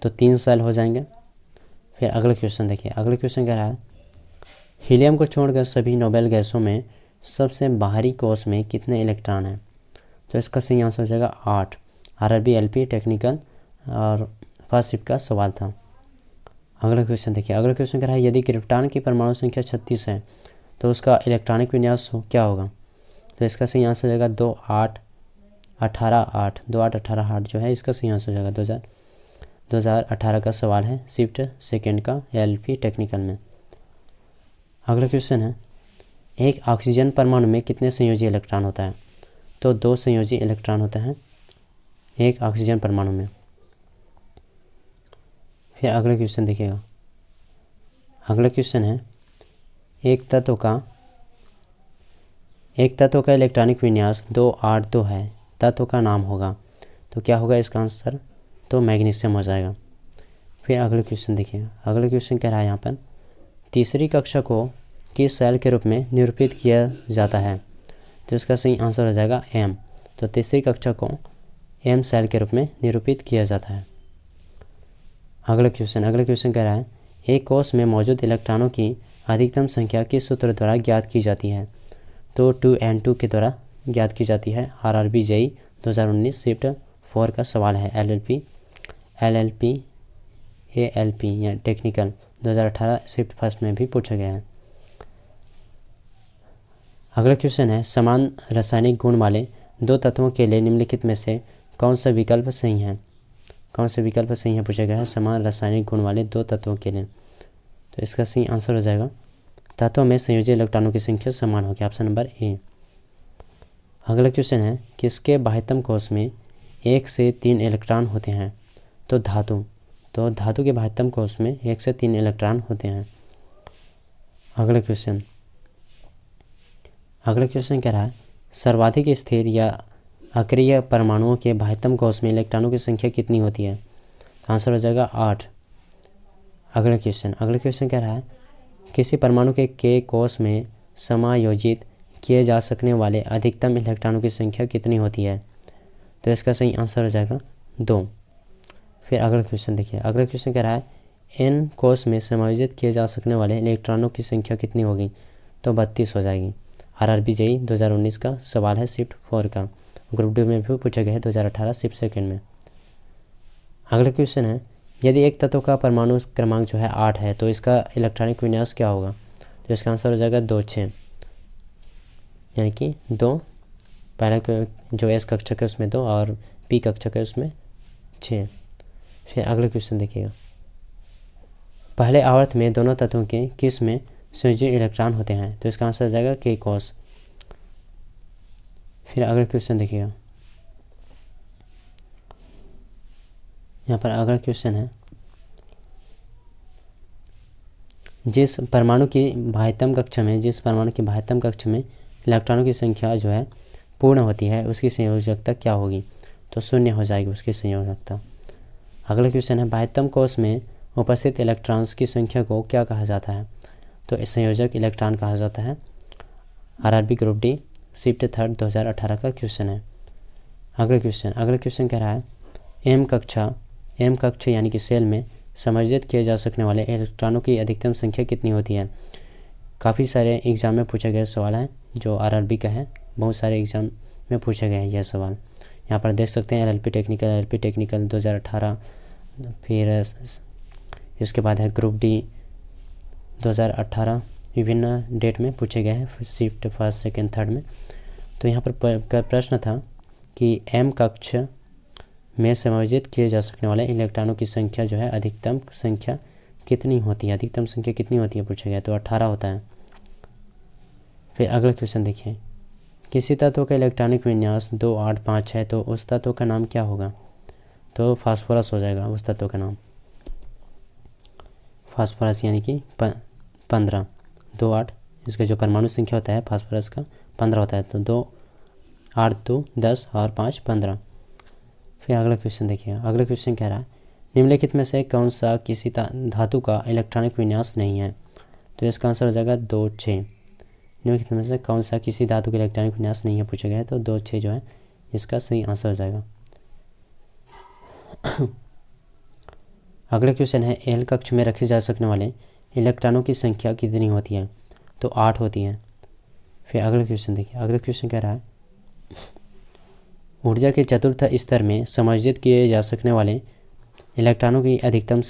तो 3 सेल हो जाएंगे। फिर अगला क्वेश्चन देखिए। अगला क्वेश्चन कह रहा है हीलियम को छोड़कर सभी नोबेल गैसों में सबसे बाहरी कोश में कितने इलेक्ट्रॉन हैं? तो इसका सही आंसर हो जाएगा 8। आरआरबी एलपी टेक्निकल और फर्स्ट शिफ्ट का सवाल था। अगला क्वेश्चन देखिए। अगला क्वेश्चन कह रहा है यदि क्रिप्टॉन की परमाणु संख्या 36 है तो उसका इलेक्ट्रॉनिक विन्यास क्या होगा? तो इसका सही आंसर हो जाएगा 2 8 18 8 2 8 18 8 जो है इसका सही आंसर हो जाएगा। 2018 का सवाल है शिफ्ट सेकेंड का एलपी टेक्निकल में। अगला क्वेश्चन है एक ऑक्सीजन परमाणु में कितने संयोजी इलेक्ट्रॉन होता है? तो 2 संयोजी इलेक्ट्रॉन होता है एक ऑक्सीजन परमाणु में। फिर अगला क्वेश्चन देखिएगा। अगला क्वेश्चन है एक तत्व का इलेक्ट्रॉनिक विन्यास 2 8 2 है, तत्व का नाम होगा, तो क्या होगा इसका आंसर? तो मैग्नीशियम हो जाएगा। फिर अगला क्वेश्चन देखिए। अगला क्वेश्चन कह रहा है यहाँ पर तीसरी कक्षा को किस सेल के रूप में निरूपित किया जाता है? तो इसका सही आंसर हो जाएगा एम। तो तीसरी कक्षा को एम सेल के रूप में निरूपित किया जाता है। अगला क्वेश्चन कह रहा है एक कोश में मौजूद इलेक्ट्रॉनों की अधिकतम संख्या किस सूत्र द्वारा ज्ञात की जाती है? तो 2n2 के द्वारा ज्ञात की जाती है। आरआरबी जेई 2019 शिफ्ट 4 का सवाल है। एलएलपी या टेक्निकल 2018 शिफ्ट फर्स्ट में भी पूछा गया है। अगला क्वेश्चन है समान रासायनिक गुण वाले 2 तत्वों के लिए निम्नलिखित में से कौन सा विकल्प सही है? पूछा गया है समान रासायनिक गुण वाले 2 तत्वों के लिए। तो इसका सही आंसर हो जाएगा तत्वों में संयोजी इलेक्ट्रॉनों की संख्या समान होगी, ऑप्शन नंबर ए। अगला क्वेश्चन है किसके बाह्यतम कोश में 1 से 3 इलेक्ट्रॉन होते हैं? तो धातु के बाह्यतम कोश में 1 से 3 इलेक्ट्रॉन होते हैं। अगला क्वेश्चन कह रहा है सर्वाधिक स्थिर या अक्रिय परमाणुओं के बाह्यतम कोश में इलेक्ट्रॉनों की संख्या कितनी होती है? आंसर हो जाएगा 8। अगला क्वेश्चन कह रहा है किसी परमाणु के कोश में समायोजित किए जा सकने वाले अधिकतम इलेक्ट्रॉनों की संख्या कितनी होती है? तो इसका सही आंसर हो जाएगा 2। फिर अगला क्वेश्चन देखिए। अगला क्वेश्चन कह रहा है एन कोश में समायोजित किए जा सकने वाले इलेक्ट्रॉनों की संख्या कितनी होगी? तो 32 हो जाएगी। आरआरबी जेई 2019 का सवाल है शिफ्ट 4 का। ग्रुप डी में भी पूछा गया है 2018 शिफ्ट सेकेंड में। अगला क्वेश्चन है यदि एक तत्व का परमाणु क्रमांक जो है 8 है तो इसका इलेक्ट्रॉनिक विन्यास क्या होगा? तो इसका आंसर हो जाएगा 2 6, यानी कि 2 पहले जो एस कक्षा है उसमें 2 और पी कक्षा है उसमें 6। फिर अगला क्वेश्चन देखिएगा। पहले आवर्त में दोनों तत्वों के किस में संयोजी इलेक्ट्रॉन होते हैं? तो इसका आंसर हो जाएगा के कोश। फिर अगला क्वेश्चन देखिएगा। यहाँ पर अगला क्वेश्चन है जिस परमाणु की बाह्यतम कक्ष में इलेक्ट्रॉनों की संख्या जो है पूर्ण होती है उसकी संयोजकता क्या होगी? तो 0 हो जाएगी उसकी संयोजकता। अगला क्वेश्चन है बाह्यतम कोश में उपस्थित इलेक्ट्रॉन्स की संख्या को क्या कहा जाता है? तो इस संयोजक इलेक्ट्रॉन कहा जाता है। आरआरबी ग्रुप डी शिफ्ट 3 2018 का क्वेश्चन है। अगला क्वेश्चन कह रहा है एम कक्षा यानी कि सेल में समायोजित किए जा सकने वाले इलेक्ट्रॉनों की अधिकतम संख्या कितनी होती है? काफ़ी सारे एग्जाम में पूछे गए सवाल है जो आरआरबी का है, बहुत सारे एग्जाम में पूछे गए हैं यह सवाल। यहाँ पर देख सकते हैं एलएलपी टेक्निकल 2018, फिर इसके बाद है ग्रुप डी 2018, विभिन्न डेट में पूछे गए हैं शिफ्ट 1, 2, 3 में। तो यहाँ पर प्रश्न था कि एम कक्ष में समायोजित किए जा सकने वाले इलेक्ट्रॉनों की संख्या जो है अधिकतम संख्या कितनी होती है? पूछा गया, तो 18 होता है। फिर अगला क्वेश्चन देखिए, किसी तत्व का इलेक्ट्रॉनिक विन्यास 2, 8, 5 है तो उस तत्व का नाम क्या होगा? तो फास्फोरस हो जाएगा उस तत्व का नाम, फास्फोरस यानी कि 15, 2, 8 इसका जो परमाणु संख्या होता है फास्फोरस का 15 होता है, तो 2, 8, 2, 10 और 5, 15। फिर अगला क्वेश्चन देखिए, अगला क्वेश्चन कह रहा है निम्नलिखित में से कौन सा किसी धातु का इलेक्ट्रॉनिक विन्यास नहीं है? तो इसका आंसर हो जाएगा 2, 6। निम्नलिखित में से कौन सा किसी धातु का इलेक्ट्रॉनिक विन्यास नहीं है पूछा गया है, तो 2, 6 जो है इसका सही आंसर हो जाएगा। अगला क्वेश्चन है एल कक्ष में रखे जा सकने वाले इलेक्ट्रॉनों की संख्या कितनी होती है? तो 8 होती है। फिर अगला क्वेश्चन देखिए, अगला क्वेश्चन कह रहा है ऊर्जा के चतुर्थ स्तर में समायोजित किए जा सकने वाले इलेक्ट्रॉनों की अधिकतम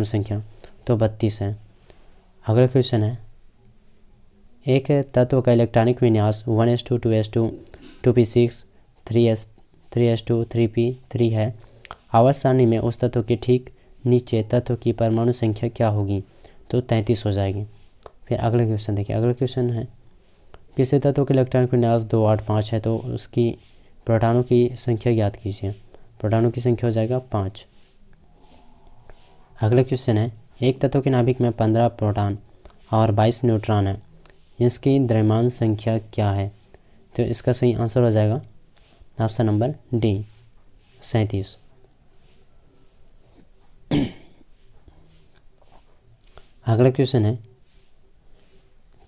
संख्या तो 32 है। अगला क्वेश्चन है एक तत्व का इलेक्ट्रॉनिक विन्यास 1s2 2s2 2p6 3s2 3p3 है। आवर्त सारणी में उस तत्व के ठीक नीचे तत्व की परमाणु संख्या क्या होगी? तो 33 हो जाएगी। फिर अगला क्वेश्चन देखिए, अगला क्वेश्चन है किसी तत्व का इलेक्ट्रॉनिक विन्यास 2, 8, 5 है तो उसकी प्रोटॉनों की संख्या ज्ञात कीजिए। प्रोटॉनों की संख्या हो जाएगा 5। अगला क्वेश्चन है एक तत्व के नाभिक में 15 प्रोटॉन और 22 न्यूट्रॉन है, इसकी द्रव्यमान संख्या क्या है? तो इसका सही आंसर हो जाएगा ऑप्शन नंबर डी 37। अगला क्वेश्चन है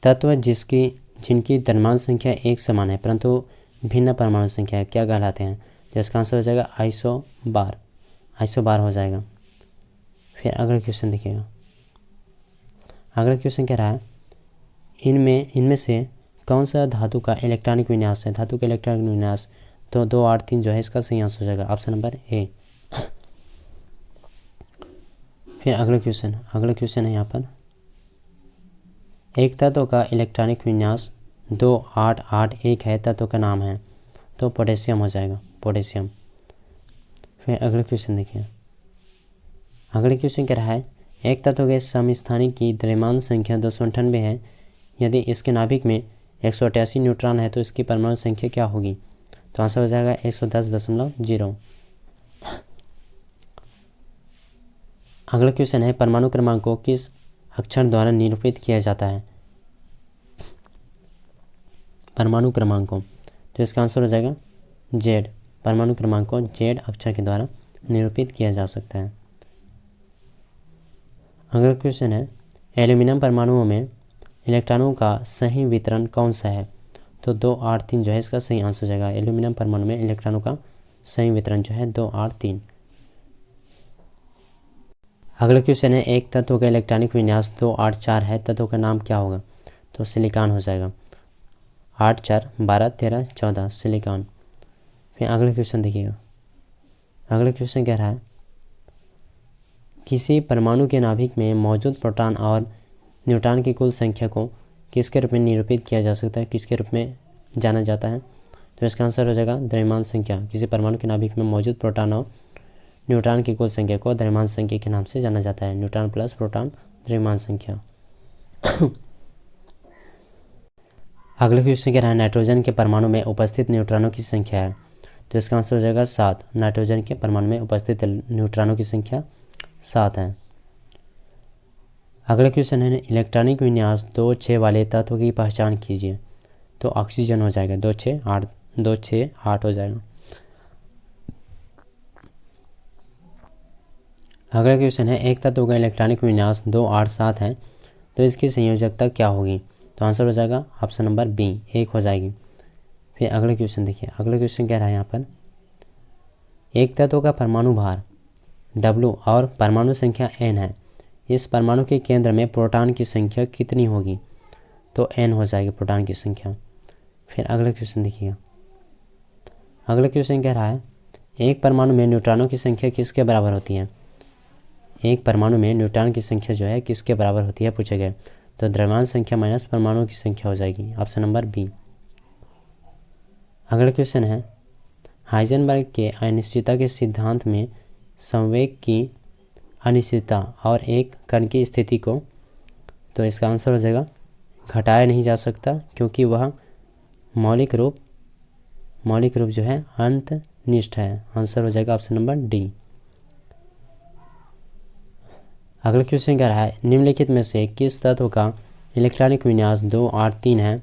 तत्व जिनकी द्रव्यमान संख्या एक समान है परंतु भिन्न परमाणु संख्या है क्या कहलाते हैं? तो इसका आंसर हो जाएगा आइसोबार हो जाएगा। फिर अगला क्वेश्चन देखिएगा, अगला क्वेश्चन कह रहा है इनमें से कौन सा धातु का इलेक्ट्रॉनिक विन्यास है? धातु का इलेक्ट्रॉनिक विन्यास तो 2, 8, 3 जो है इसका सही आंसर हो जाएगा ऑप्शन नंबर ए। फिर अगला क्वेश्चन है यहाँ पर एक तत्व का इलेक्ट्रॉनिक विन्यास 2, 8, 8, 1 है, तत्व का नाम है तो पोटेशियम हो जाएगा, पोटेशियम। फिर अगला क्वेश्चन देखिए, अगला क्वेश्चन कह रहा है एक तत्व के समस्थानिक की द्रव्यमान संख्या 298 है, यदि इसके नाभिक में 188 न्यूट्रॉन है तो इसकी परमाणु संख्या क्या होगी? तो आंसर हो जाएगा 110.0। अगला क्वेश्चन है परमाणु क्रमांक को किस अक्षर द्वारा निरूपित किया जाता है? परमाणु क्रमांक को, तो इसका आंसर हो जाएगा जेड। परमाणु क्रमांक को जेड अक्षर के द्वारा निरूपित किया जा सकता है। अगला क्वेश्चन है एल्यूमिनियम परमाणुओं में इलेक्ट्रॉनों का सही वितरण कौन सा है? तो 2, 8, 3 जो है इसका सही आंसर हो जाएगा। एल्यूमिनियम परमाणु में इलेक्ट्रॉनों का सही वितरण जो है 2, 8, 3। अगला क्वेश्चन है एक तत्व का इलेक्ट्रॉनिक विन्यास 2, 8, 4 है, तत्व का नाम क्या होगा? तो सिलिकॉन हो जाएगा। 8, 4, 12, 13, 14 सिलिकॉन। फिर अगला क्वेश्चन देखिएगा, अगला क्वेश्चन कह रहा है किसी परमाणु के नाभिक में मौजूद प्रोटॉन और न्यूट्रॉन की कुल संख्या को किसके रूप में निरूपित किया जा सकता है, किसके रूप में जाना जाता है? तो इसका आंसर हो जाएगा द्रव्यमान संख्या। किसी परमाणु के नाभिक में मौजूद प्रोटॉन और न्यूट्रॉन की कुल संख्या को द्रव्यमान संख्या के नाम से जाना जाता है। न्यूट्रॉन प्लस प्रोटॉन द्रव्यमान संख्या। अगला क्वेश्चन कह रहा है नाइट्रोजन के परमाणु में उपस्थित न्यूट्रॉनों की संख्या है, तो इसका आंसर हो जाएगा 7। नाइट्रोजन के परमाणु में उपस्थित न्यूट्रॉनों की संख्या 7 है। अगला क्वेश्चन है इलेक्ट्रॉनिक विन्यास 2 6 वाले तत्व की पहचान कीजिए। तो ऑक्सीजन हो जाएगा 2 6 8, 2 6 8 हो जाएगा। अगला क्वेश्चन है एक तत्व का इलेक्ट्रॉनिक विन्यास 2 8 7 है, तो इसकी संयोजकता क्या होगी? तो आंसर हो जाएगा ऑप्शन नंबर बी 1 हो जाएगी। फिर अगला क्वेश्चन देखिए, अगला क्वेश्चन कह रहा है यहाँ पर एक तत्व का परमाणु भार W और परमाणु संख्या n है, इस परमाणु के केंद्र में प्रोटॉन की संख्या कितनी होगी? तो n हो जाएगी प्रोटॉन की संख्या। फिर अगला क्वेश्चन देखिएगा, अगला क्वेश्चन कह रहा है एक परमाणु में न्यूट्रॉनों की संख्या किसके बराबर होती है? एक परमाणु में न्यूट्रॉन की संख्या जो है किसके बराबर होती है पूछा गया। तो द्रव्यमान संख्या माइनस परमाणुओं की संख्या हो जाएगी, ऑप्शन नंबर बी। अगला क्वेश्चन है हाइजेनबर्ग के अनिश्चितता के सिद्धांत में संवेग की अनिश्चितता और एक कण की स्थिति को, तो इसका आंसर हो जाएगा घटाया नहीं जा सकता क्योंकि वह मौलिक रूप जो है अंतनिष्ठ है। आंसर हो जाएगा ऑप्शन नंबर डी। अगला क्वेश्चन कह रहा है निम्नलिखित में से किस तत्व का इलेक्ट्रॉनिक विन्यास 2 8 3 है?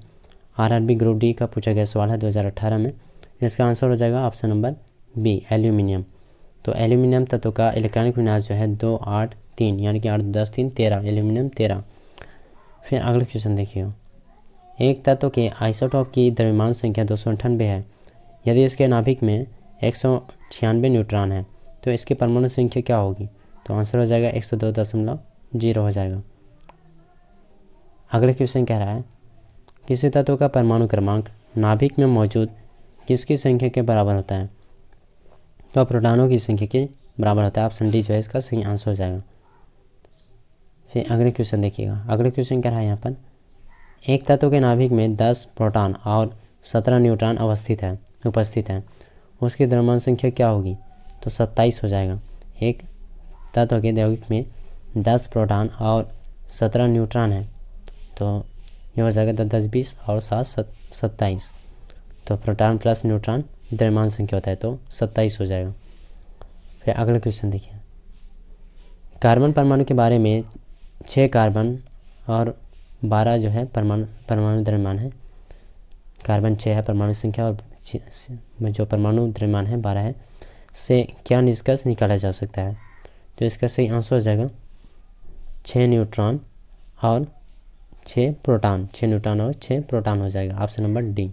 आरआरबी ग्रुप डी का पूछा गया सवाल है 2018 में। इसका आंसर हो जाएगा ऑप्शन नंबर बी एल्यूमिनियम। तो एल्यूमिनियम तत्व का इलेक्ट्रॉनिक विन्यास जो है 2 8 3 यानी कि 8 10 3 13, एल्यूमिनियम 13। फिर अगला क्वेश्चन देखिए एक तत्व के आइसोटोप की द्रव्यमान संख्या 298 है, यदि इसके नाभिक में 196 न्यूट्रॉन है तो इसकी परमाणु संख्या क्या होगी? तो आंसर हो जाएगा 102.0 हो जाएगा। अगला क्वेश्चन कह रहा है किसी तत्व का परमाणु क्रमांक नाभिक में मौजूद किसकी संख्या के बराबर होता है? तो प्रोटॉनों की संख्या के बराबर होता है, ऑप्शन डी जो है इसका सही आंसर हो जाएगा। फिर अगले क्वेश्चन देखिएगा, अगले क्वेश्चन कह रहा है यहाँ पर एक तत्व के नाभिक में 10 प्रोटॉन और 17 न्यूट्रॉन उपस्थित हैं, उसकी द्रव्यमान संख्या क्या होगी? तो 27 हो जाएगा। एक तत्व के यौगिक में 10 प्रोटॉन और 17 न्यूट्रॉन है, तो ये हो जाएगा 10 10 20 और 7 27। तो प्रोटॉन प्लस न्यूट्रॉन द्रव्यमान संख्या होता है तो 27 हो जाएगा। फिर अगला क्वेश्चन देखिए कार्बन परमाणु के बारे में 6 कार्बन और 12 जो है परमाणु द्रव्यमान है। कार्बन 6 है परमाणु संख्या और जो परमाणु द्रव्यमान है 12 है, से क्या निष्कर्ष निकाला जा सकता है? तो इसका सही आंसर हो जाएगा 6 न्यूट्रॉन और 6 प्रोटॉन, 6 न्यूट्रॉन और 6 प्रोटॉन हो जाएगा, ऑप्शन नंबर डी।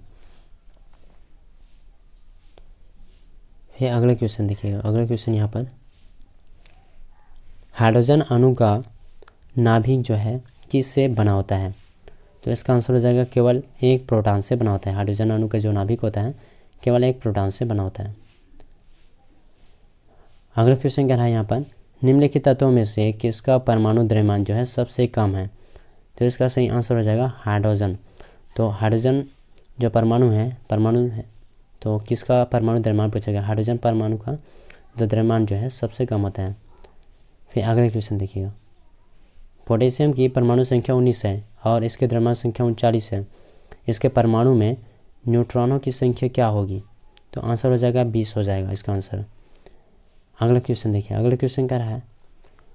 फिर अगला क्वेश्चन देखिएगा, अगला क्वेश्चन यहाँ पर हाइड्रोजन अणु का नाभिक जो है किससे बना होता है? तो इसका आंसर हो जाएगा केवल एक प्रोटॉन से बना होता है। हाइड्रोजन अणु का जो नाभिक होता है केवल एक प्रोटॉन से बना होता है। अगला क्वेश्चन कह रहा है यहाँ पर निम्नलिखित तत्वों में से किसका परमाणु द्रव्यमान जो है सबसे कम है? तो इसका सही आंसर हो जाएगा हाइड्रोजन। तो हाइड्रोजन जो परमाणु है तो किसका परमाणु द्रव्यमान पूछा गया? हाइड्रोजन परमाणु का जो द्रव्यमान जो है सबसे कम होता है। फिर अगले क्वेश्चन देखिएगा पोटेशियम की परमाणु संख्या 19 है और इसके द्रव्यमान संख्या 39 है, इसके परमाणु में न्यूट्रॉनों की संख्या क्या होगी? तो आंसर हो जाएगा 20 हो जाएगा इसका आंसर। अगला क्वेश्चन देखिए, अगला क्वेश्चन कह रहा है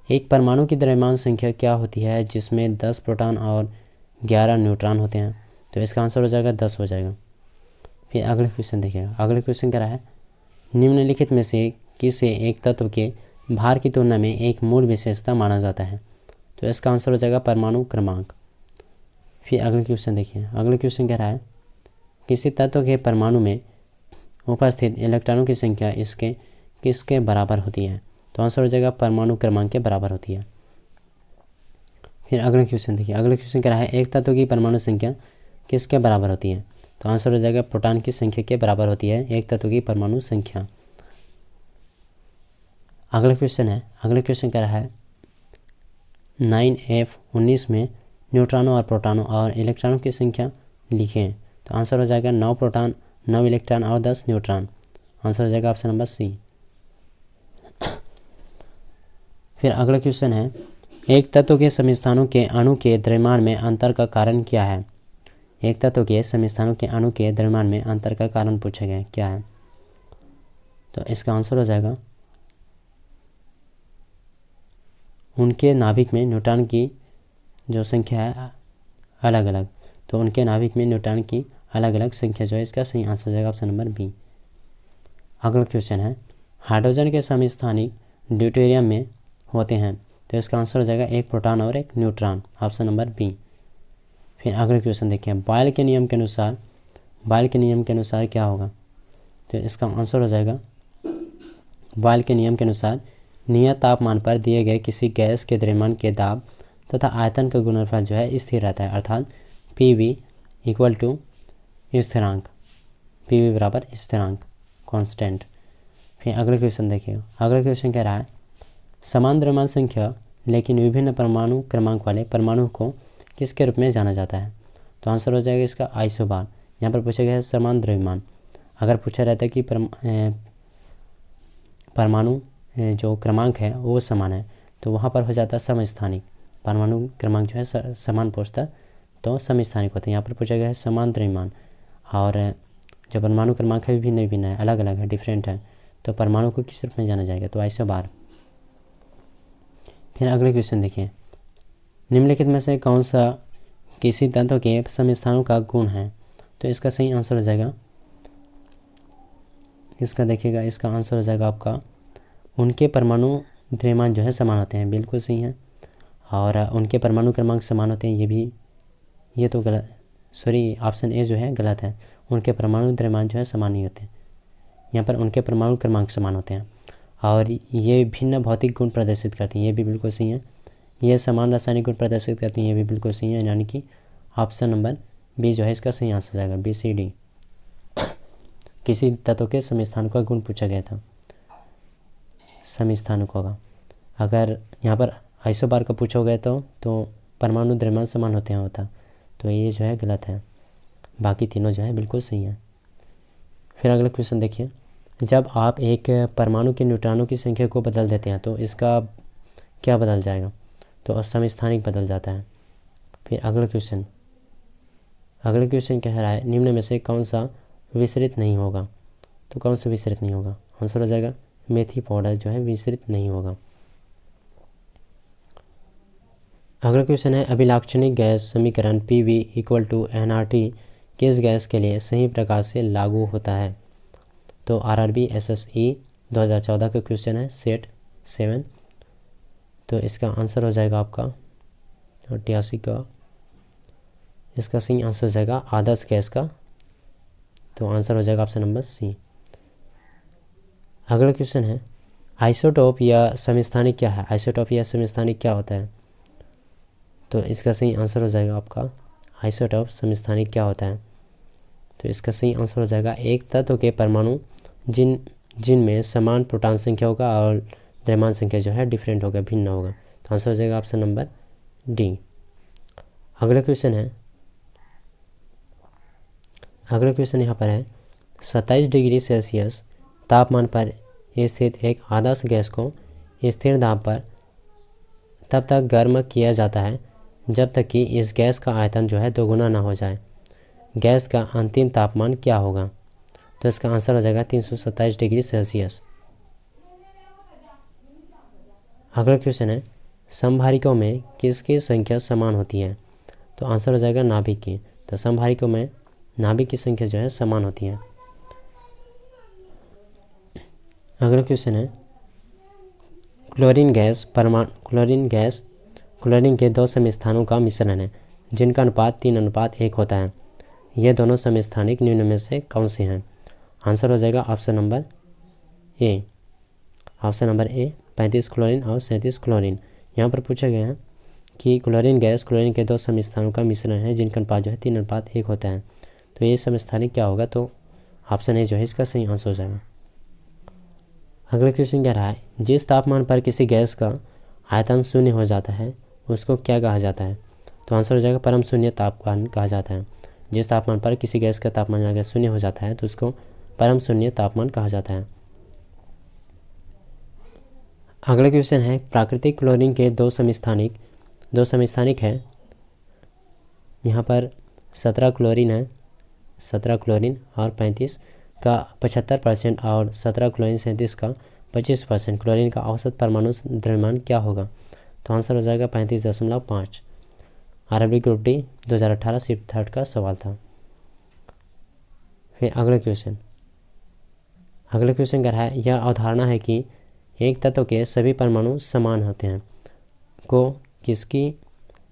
एक परमाणु की द्रव्यमान संख्या क्या होती है जिसमें 10 प्रोटॉन और 11 न्यूट्रॉन होते हैं? तो इसका आंसर हो जाएगा 10 हो जाएगा। फिर अगले क्वेश्चन देखिएगा, अगले क्वेश्चन कह रहा है निम्नलिखित में से किसे एक तत्व के भार की तुलना में एक मूल विशेषता माना जाता है? तो इसका आंसर हो जाएगा परमाणु क्रमांक। फिर अगले क्वेश्चन देखिए, अगले क्वेश्चन कह रहा है किसी तत्व के परमाणु में उपस्थित इलेक्ट्रॉनों की संख्या इसके किसके बराबर होती है? तो आंसर हो जाएगा परमाणु क्रमांक के बराबर होती है। फिर अगले क्वेश्चन देखिए, अगले क्वेश्चन कह रहा है एक तत्व की परमाणु संख्या किसके बराबर होती है? तो आंसर हो जाएगा प्रोटॉन की संख्या के बराबर होती है एक तत्व की परमाणु संख्या। अगला क्वेश्चन है, अगले क्वेश्चन कह रहा है 9F19 में न्यूट्रॉनों और प्रोटॉनों और इलेक्ट्रॉनों की संख्या लिखें। तो आंसर हो जाएगा 9 प्रोटॉन 9 इलेक्ट्रॉन और 10 न्यूट्रॉन। आंसर हो जाएगा ऑप्शन नंबर सी। फिर अगला क्वेश्चन है एक तत्व के समस्थानों के अणु के द्रव्यमान में अंतर का कारण क्या है? एक तत्व के समस्थानों के अणु के द्रव्यमान में अंतर का कारण पूछा गया क्या है? तो इसका आंसर हो जाएगा उनके नाभिक में न्यूट्रॉन की जो संख्या है अलग अलग, तो उनके नाभिक में न्यूट्रॉन की अलग अलग संख्या जो है इसका सही आंसर हो जाएगा ऑप्शन नंबर बी। अगला क्वेश्चन है हाइड्रोजन के समस्थानिक ड्यूटेरियम में होते हैं, तो इसका आंसर हो जाएगा एक प्रोटॉन और एक न्यूट्रॉन, ऑप्शन नंबर बी। फिर अगला क्वेश्चन देखिए बॉयल के नियम के अनुसार क्या होगा, तो इसका आंसर हो जाएगा बॉयल के नियम के अनुसार नियत तापमान पर दिए गए किसी गैस के द्रव्यमान के दाब तथा आयतन का गुणनफल जो है स्थिर रहता है, अर्थात PV इक्वल टू स्थिरांक, PV बराबर स्थिरांक कांस्टेंट। फिर अगला क्वेश्चन देखिए, अगला क्वेश्चन कह रहा है समान द्रव्यमान संख्या लेकिन विभिन्न परमाणु क्रमांक वाले परमाणु को किसके रूप में जाना जाता है, तो आंसर हो जाएगा इसका आइसोबार। यहाँ पर पूछा गया है समान द्रव्यमान, अगर पूछा रहता है कि परमाणु जो क्रमांक है वो समान है तो वहाँ पर हो जाता है समस्थानिक, परमाणु क्रमांक जो है समान पूछता तो समस्थानिक होते हैं। यहाँ पर पूछा गया है समान द्रव्यमान और जो परमाणु क्रमांक है विभिन्न विभिन्न है, अलग अलग है, डिफरेंट है, तो परमाणु को किस रूप में जाना जाएगा, तो आइसोबार। फिर अगले क्वेश्चन देखिए निम्नलिखित में से कौन सा किसी तत्व के समस्थानों का गुण है, तो इसका सही आंसर हो जाएगा, इसका देखिएगा इसका आंसर हो जाएगा आपका उनके परमाणु द्रव्यमान जो है समान होते हैं, बिल्कुल सही है, और उनके परमाणु क्रमांक समान होते हैं, ये तो गलत, सॉरी ऑप्शन ए जो है गलत है, उनके परमाणु द्रव्यमान जो है समान नहीं होते, यहाँ पर उनके परमाणु क्रमांक समान होते हैं और ये भिन्न भौतिक गुण प्रदर्शित करती हैं, ये भी बिल्कुल सही है, ये समान रासायनिक गुण प्रदर्शित करती हैं, ये भी बिल्कुल सही है, यानी कि ऑप्शन नंबर बी जो है इसका सही आंसर हो जाएगा, BCD। किसी तत्व के समस्थानिकों का गुण पूछा गया था, समस्थानिकों का, अगर यहाँ पर आइसोबार का पूछा गया तो परमाणु द्रव्यमान समान होते हैं होता, तो ये जो है गलत है, बाकी तीनों जो है बिल्कुल सही है। फिर अगला क्वेश्चन देखिए जब आप एक परमाणु के न्यूट्रॉनों की संख्या को बदल देते हैं तो इसका क्या बदल जाएगा, तो समस्थानिक बदल जाता है। फिर अगला क्वेश्चन कह रहा है निम्न में से कौन सा विसरित नहीं होगा, तो कौन सा विसरित नहीं होगा, आंसर हो जाएगा मेथी पाउडर जो है विसरित नहीं होगा। अगला क्वेश्चन है अभिलाक्षणिक गैस समीकरण PV इक्वल टू nRT किस गैस के लिए सही प्रकार से लागू होता है, तो RRB SSE 2014 का क्वेश्चन है, सेट 7, तो इसका आंसर हो जाएगा आपका 88 का, इसका सही आंसर हो जाएगा आदर्श गैस का, तो आंसर हो जाएगा ऑप्शन नंबर सी। अगला क्वेश्चन है आइसोटोप या समस्थानिक क्या है, आइसोटोप या समस्थानिक क्या होता है, तो इसका सही आंसर हो जाएगा आपका आइसोटोप समस्थानिक क्या होता है, तो इसका सही आंसर हो जाएगा एक तत्व के परमाणु जिनमें समान प्रोटॉन संख्या होगा और द्रव्यमान संख्या जो है डिफरेंट होगा, भिन्न होगा, तो आंसर हो जाएगा ऑप्शन नंबर डी। अगला क्वेश्चन यहाँ पर है 27 डिग्री सेल्सियस तापमान पर स्थित एक आदर्श गैस को स्थिर दाब पर तब तक गर्म किया जाता है जब तक कि इस गैस का आयतन जो है दोगुना ना हो जाए, गैस का अंतिम तापमान क्या होगा, तो इसका आंसर हो जाएगा 327 डिग्री सेल्सियस। अगला क्वेश्चन है समभारिकों में किसकी संख्या समान होती है, तो आंसर हो जाएगा नाभिक की, तो समभारिकों में नाभिक की संख्या जो है समान होती है। अगला क्वेश्चन है क्लोरीन के दो समस्थानों का मिश्रण है जिनका अनुपात 3:1 होता है, ये दोनों समस्थानिक निम्न में से कौन से हैं, आंसर हो जाएगा ऑप्शन नंबर ए 35 क्लोरीन और 37 क्लोरीन। यहाँ पर पूछा गया है कि क्लोरीन के दो समस्थानों का मिश्रण है जिनका अनुपात जो है 3:1 होता है, तो ये समस्थानिक क्या होगा, तो ऑप्शन ए जो है इसका सही आंसर हो जाएगा। अगला क्वेश्चन कह रहा है जिस तापमान पर किसी गैस का आयतन शून्य हो जाता है उसको क्या कहा जाता है, तो आंसर हो जाएगा परम शून्य तापमान कहा जाता है। जिस तापमान पर किसी गैस का तापमान अगर शून्य हो जाता है तो उसको परम शून्य तापमान कहा जाता है। अगला क्वेश्चन है प्राकृतिक क्लोरीन के दो समस्थानिक है, यहाँ पर 17 क्लोरीन है, 17 क्लोरीन और 35 का 75% और 17 क्लोरीन 37 का 25% क्लोरीन का औसत परमाणु द्रव्यमान क्या होगा, तो आंसर हो जाएगा 35.5। RRB group D 2018 shift third का सवाल था। फिर अगला क्वेश्चन कह रहा है यह अवधारणा है कि एक तत्व के सभी परमाणु समान होते हैं को किसकी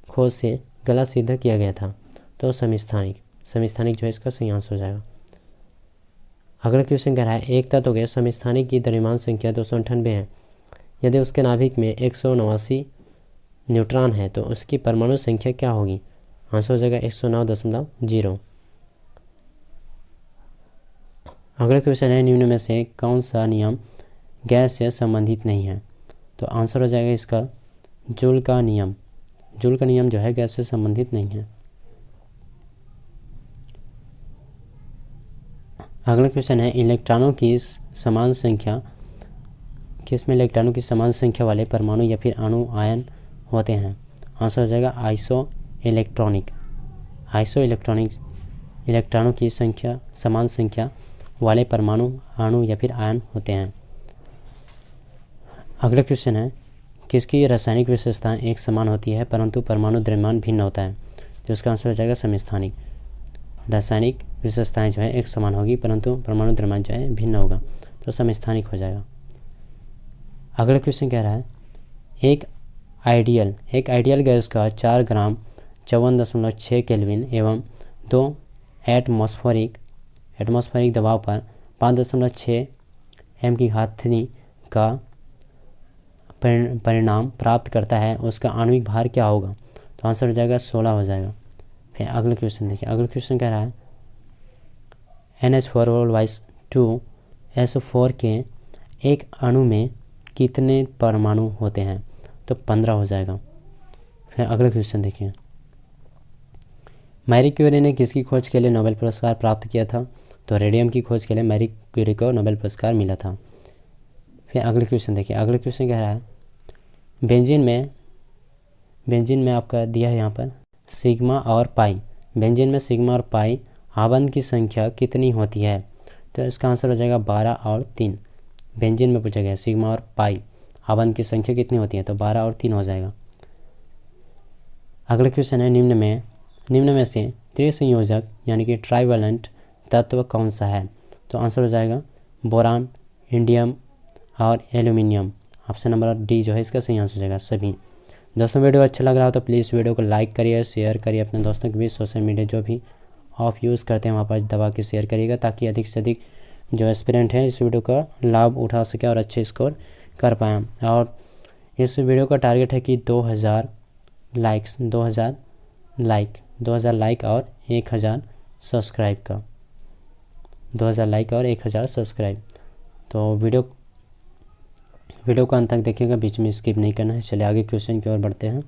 खोज से गलत सिद्ध किया गया था? तो समस्थानिक जो है इसका सही आंसर हो जाएगा। अगला क्वेश्चन कह रहा है एक तत्व के समस्थानिक की द्रव्यमान संख्या 298 है। यदि उसके नाभिक में 189 न्यूट्रॉन है तो उसकी परमाणु संख्या क्या होगी? आंसर हो जाएगा 109.0। अगला क्वेश्चन है निम्न में से कौन सा नियम गैस से संबंधित नहीं है? तो आंसर हो जाएगा इसका जूल का नियम जो है गैस से संबंधित नहीं है। अगला क्वेश्चन है इलेक्ट्रॉनों की समान संख्या किसमें इलेक्ट्रॉनों की समान संख्या वाले परमाणु या फिर अणु आयन होते हैं? आंसर हो जाएगा आइसो इलेक्ट्रॉनिक इलेक्ट्रॉनों की समान संख्या वाले परमाणु अणु या फिर आयन होते हैं। अगला क्वेश्चन है किसकी रासायनिक विशेषताएं एक समान होती है परंतु परमाणु द्रव्यमान भिन्न होता है? तो इसका आंसर हो जाएगा समस्थानिक। रासायनिक विशेषताएं जो है एक समान होगी परंतु परमाणु द्रव्यमान जो है भिन्न होगा, तो समस्थानिक हो जाएगा। अगला क्वेश्चन कह रहा है एक आइडियल गैस का 4 ग्राम 54.6 केल्विन एवं 2 एटमॉस्फेरिक दबाव पर 5.6 m³ का परिणाम प्राप्त करता है, उसका आणविक भार क्या होगा? तो आंसर हो जाएगा 16 हो जाएगा। फिर अगला क्वेश्चन देखिए, अगला क्वेश्चन कह रहा है NH4+2SO4 के एक अणु में कितने परमाणु होते हैं? तो 15 हो जाएगा। फिर अगला क्वेश्चन देखिए मैरी क्यूरी ने किसकी खोज के लिए नोबेल पुरस्कार प्राप्त किया था? तो रेडियम की खोज के लिए मैरी क्यूरी को नोबेल पुरस्कार मिला था। फिर अगले क्वेश्चन देखिए, अगले क्वेश्चन कह रहा है बेंजीन में आपका दिया है यहाँ पर सिग्मा और पाई। बेंजीन में सिग्मा और पाई आबंध की संख्या कितनी होती है? तो इसका आंसर हो जाएगा 12 और 3। बेंजीन में पूछा गया सिग्मा और पाई आबंध की संख्या कितनी होती है? तो 12 और 3 हो जाएगा। अगला क्वेश्चन है निम्न में से त्रिसंयोजक यानी कि ट्राइवेलेंट तत्व कौन सा है? तो आंसर हो जाएगा बोरान, इंडियम और एल्यूमिनियम। ऑप्शन नंबर डी जो है इसका सही आंसर हो जाएगा सभी। दोस्तों वीडियो अच्छा लग रहा हो तो प्लीज़ वीडियो को लाइक करिए, शेयर करिए अपने दोस्तों के बीच। सोशल मीडिया जो भी आप यूज़ करते हैं वहाँ पर दबा के शेयर करिएगा ताकि अधिक से अधिक जो एस्पिरेंट है इस वीडियो का लाभ उठा सके और अच्छे स्कोर कर पाएँ। और इस वीडियो का टारगेट है कि 2000 लाइक और 1000 सब्सक्राइब का 2000 लाइक और 1000 सब्सक्राइब। तो वीडियो को अंत तक देखिएगा, बीच में स्किप नहीं करना है। चलिए आगे क्वेश्चन की ओर बढ़ते हैं।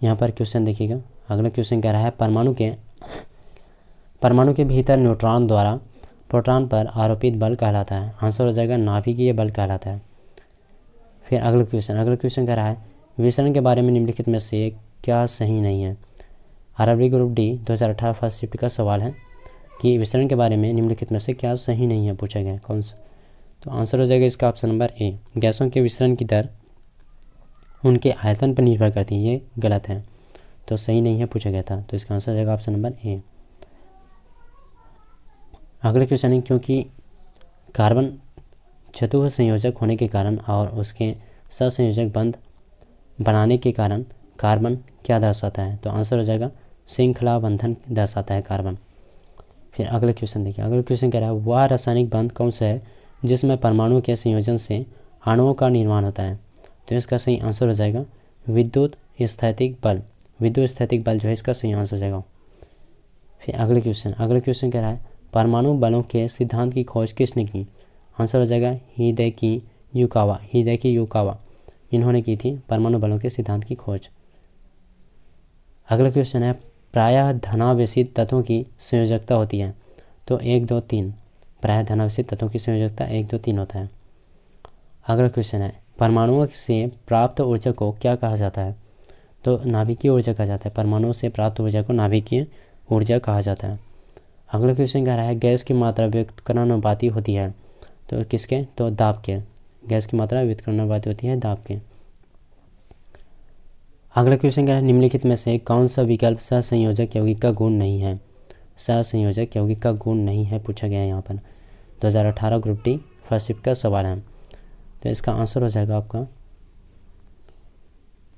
यहाँ पर क्वेश्चन देखिएगा, अगला क्वेश्चन कह रहा है परमाणु के भीतर न्यूट्रॉन द्वारा प्रोटॉन पर आरोपित बल कहलाता है। आंसर हो जाएगा नाभिकीय बल कहलाता है। फिर अगला क्वेश्चन कह रहा है विसरण के बारे में निम्नलिखित में से क्या सही नहीं है? RRB group D 2018 first shift का सवाल है कि विसरण के बारे में निम्नलिखित में से क्या सही नहीं है पूछा गया कौन सा? तो आंसर हो जाएगा इसका ऑप्शन नंबर ए। गैसों के विसरण की दर उनके आयतन पर निर्भर करती है, ये गलत है, तो सही नहीं है पूछा गया था। तो इसका आंसर हो जाएगा ऑप्शन नंबर ए। अगले क्वेश्चन है क्योंकि कार्बन चतुर्थ संयोजक होने के कारण और उसके सहसंयोजक बंध बनाने के कारण कार्बन क्या दर्शाता है? तो आंसर हो जाएगा श्रृंखला बंधन दर्शाता है कार्बन। फिर अगले क्वेश्चन देखिए, अगले क्वेश्चन कह रहा है वह रासायनिक बंध कौन सा है जिसमें परमाणु के संयोजन से अणुओं का निर्माण होता है? तो इसका सही आंसर हो जाएगा विद्युत स्थैतिक बल जो है इसका सही आंसर हो जाएगा। फिर अगले क्वेश्चन कह रहा है परमाणु बलों के सिद्धांत की खोज किसने की? आंसर हो जाएगा हिदेकी युकावा इन्होंने की थी परमाणु बलों के सिद्धांत की खोज। अगला क्वेश्चन है प्रायः धनावेशित तत्वों की संयोजकता होती है? तो 1 2 3। प्रायः धनावेशित तत्वों की संयोजकता 1 2 3 होता है। अगला क्वेश्चन है परमाणुओं से प्राप्त ऊर्जा को क्या कहा जाता है? तो नाभिकीय ऊर्जा कहा जाता है। परमाणुओं से प्राप्त ऊर्जा को नाभिकीय ऊर्जा कहा जाता है। अगला क्वेश्चन कह रहा है गैस की मात्रा व्युत्क्रमणानुपाती होती है? तो किसके? तो दाब के। गैस की मात्रा व्युत्क्रमणानुपाती होती है दाब के। अगला क्वेश्चन क्या है, निम्नलिखित में से कौन सा विकल्प सहसंयोजक यौगिक का गुण नहीं है? सहसंयोजक यौगिक का गुण नहीं है पूछा गया है यहाँ पर। 2018 ग्रुप डी फर्स्ट शिफ्ट का सवाल है। तो इसका आंसर हो जाएगा आपका,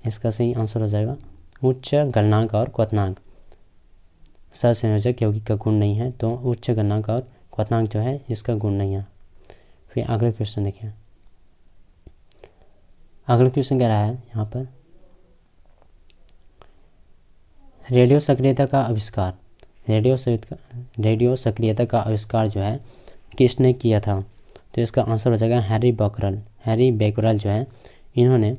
इसका सही आंसर हो जाएगा उच्च गलनांक और क्वथनांक। सहसंयोजक यौगिक का गुण नहीं है, तो उच्च गलनांक और क्वथनांक जो है इसका गुण नहीं है। फिर अगला क्वेश्चन देखिए, अगला क्वेश्चन कह रहा है यहाँ पर, रेडियो सक्रियता का आविष्कार, रेडियो सक्रियता का आविष्कार जो है किसने किया था? तो इसका आंसर हो जाएगा हैरी बैकरल। हैरी बैकरल जो है इन्होंने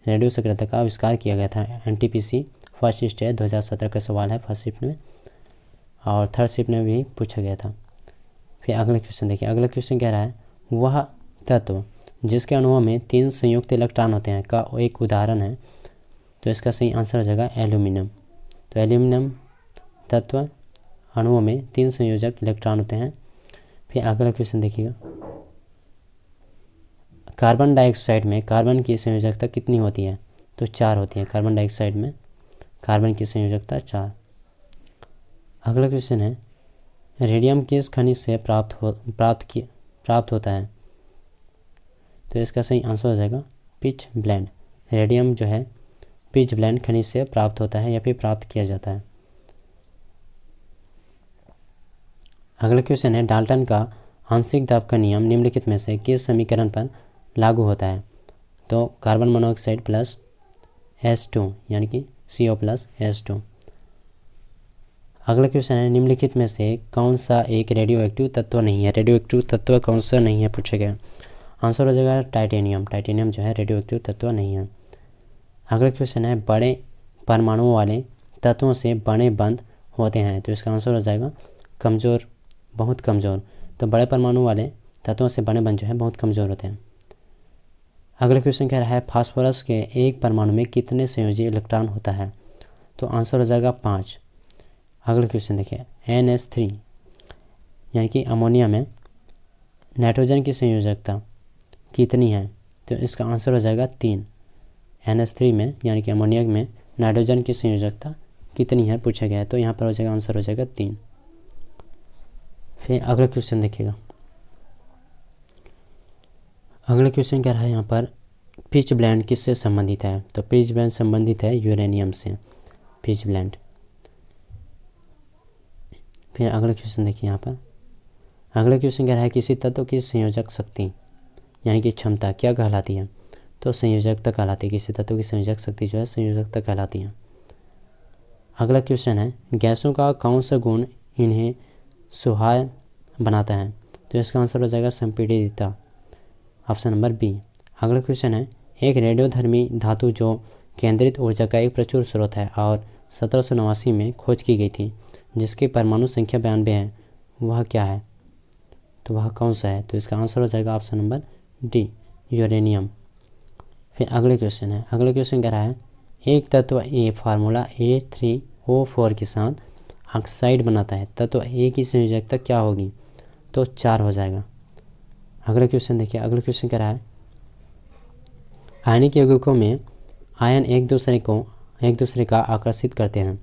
रेडियो सक्रियता का आविष्कार किया गया था। एनटीपीसी फर्स्ट स्टेज 2017 का सवाल है फर्स्ट शिफ्ट में, और थर्ड शिफ्ट में भी पूछा गया था। फिर अगला क्वेश्चन देखिए, अगला क्वेश्चन कह रहा है वह तत्व जिसके अणुओं में 3 संयुक्त इलेक्ट्रॉन होते हैं का एक उदाहरण है। तो इसका सही आंसर हो जाएगा एल्यूमिनियम। तो एल्यूमिनियम तत्व अणुओं में 3 संयोजक इलेक्ट्रॉन होते हैं। फिर अगला क्वेश्चन देखिएगा, कार्बन डाइऑक्साइड में कार्बन की संयोजकता कितनी होती है? तो 4 होती है। कार्बन डाइऑक्साइड में कार्बन की संयोजकता 4। अगला क्वेश्चन है, रेडियम किस खनिज से प्राप्त होता है? तो इसका सही आंसर हो जाएगा पिच ब्लेंड। रेडियम जो है पिच ब्लेंड खनिज से प्राप्त होता है या फिर प्राप्त किया जाता है। अगला क्वेश्चन है, डाल्टन का आंशिक दाब का नियम निम्नलिखित में से किस समीकरण पर लागू होता है? तो कार्बन मोनोऑक्साइड प्लस H2 यानी कि CO प्लस H2। अगला क्वेश्चन है, निम्नलिखित में से कौन सा एक रेडियो एक्टिव तत्व नहीं है? रेडियो एक्टिव तत्व कौन सा नहीं है पूछा गया। आंसर हो जाएगा टाइटेनियम। टाइटेनियम जो है रेडियो एक्टिव तत्व नहीं है। अगला क्वेश्चन है, बड़े परमाणुओं वाले तत्वों से बड़े बंध होते हैं। तो इसका आंसर हो जाएगा कमज़ोर, बहुत कमज़ोर। तो बड़े परमाणु वाले तत्वों से बड़े बंध जो है बहुत कमज़ोर होते हैं। अगला क्वेश्चन कह रहा है, फास्फोरस के एक परमाणु में कितने संयोजी इलेक्ट्रॉन होता है? तो आंसर हो जाएगा 5। अगला क्वेश्चन देखिए, NH3 यानी कि अमोनिया में नाइट्रोजन की संयोजकता कितनी है? तो इसका आंसर हो जाएगा 3। NH3 में यानी कि अमोनिया में नाइट्रोजन की संयोजकता कितनी है पूछा गया है। तो यहाँ पर हो जाएगा आंसर हो जाएगा 3। फिर अगला क्वेश्चन देखिएगा, अगला क्वेश्चन कह रहा है यहाँ पर, पिच ब्लेंड किससे संबंधित है? तो पिच ब्लेंड संबंधित है यूरेनियम से, पिच ब्लेंड। फिर अगला क्वेश्चन देखिए यहाँ पर, अगला क्वेश्चन कह रहा है, किसी तत्व की संयोजक शक्ति यानी कि क्षमता क्या कहलाती है? तो संयोजकता कहलाती है। किसी तत्व की संयोजक शक्ति जो है संयोजकता कहलाती है। अगला क्वेश्चन है, गैसों का कौन सा गुण इन्हें सुहाय बनाता है? तो इसका आंसर हो जाएगा संपीड़ितता, ऑप्शन नंबर बी। अगला क्वेश्चन है, एक रेडियोधर्मी धातु जो केंद्रित ऊर्जा का एक प्रचुर स्रोत है और 1789 में खोज की गई थी, जिसकी परमाणु संख्या 92 है, वह क्या है? तो वह कौन सा है? तो इसका आंसर हो जाएगा ऑप्शन नंबर डी, यूरेनियम। फिर अगले क्वेश्चन है, अगले क्वेश्चन कह रहा है, एक तत्व ए फार्मूला A3O4 के साथ ऑक्साइड बनाता है, तत्व ए की संयोजकता क्या होगी? तो 4 हो जाएगा। अगला क्वेश्चन देखिए, अगला क्वेश्चन कह रहा है, आयनिक यौगिकों में आयन एक दूसरे का आकर्षित करते हैं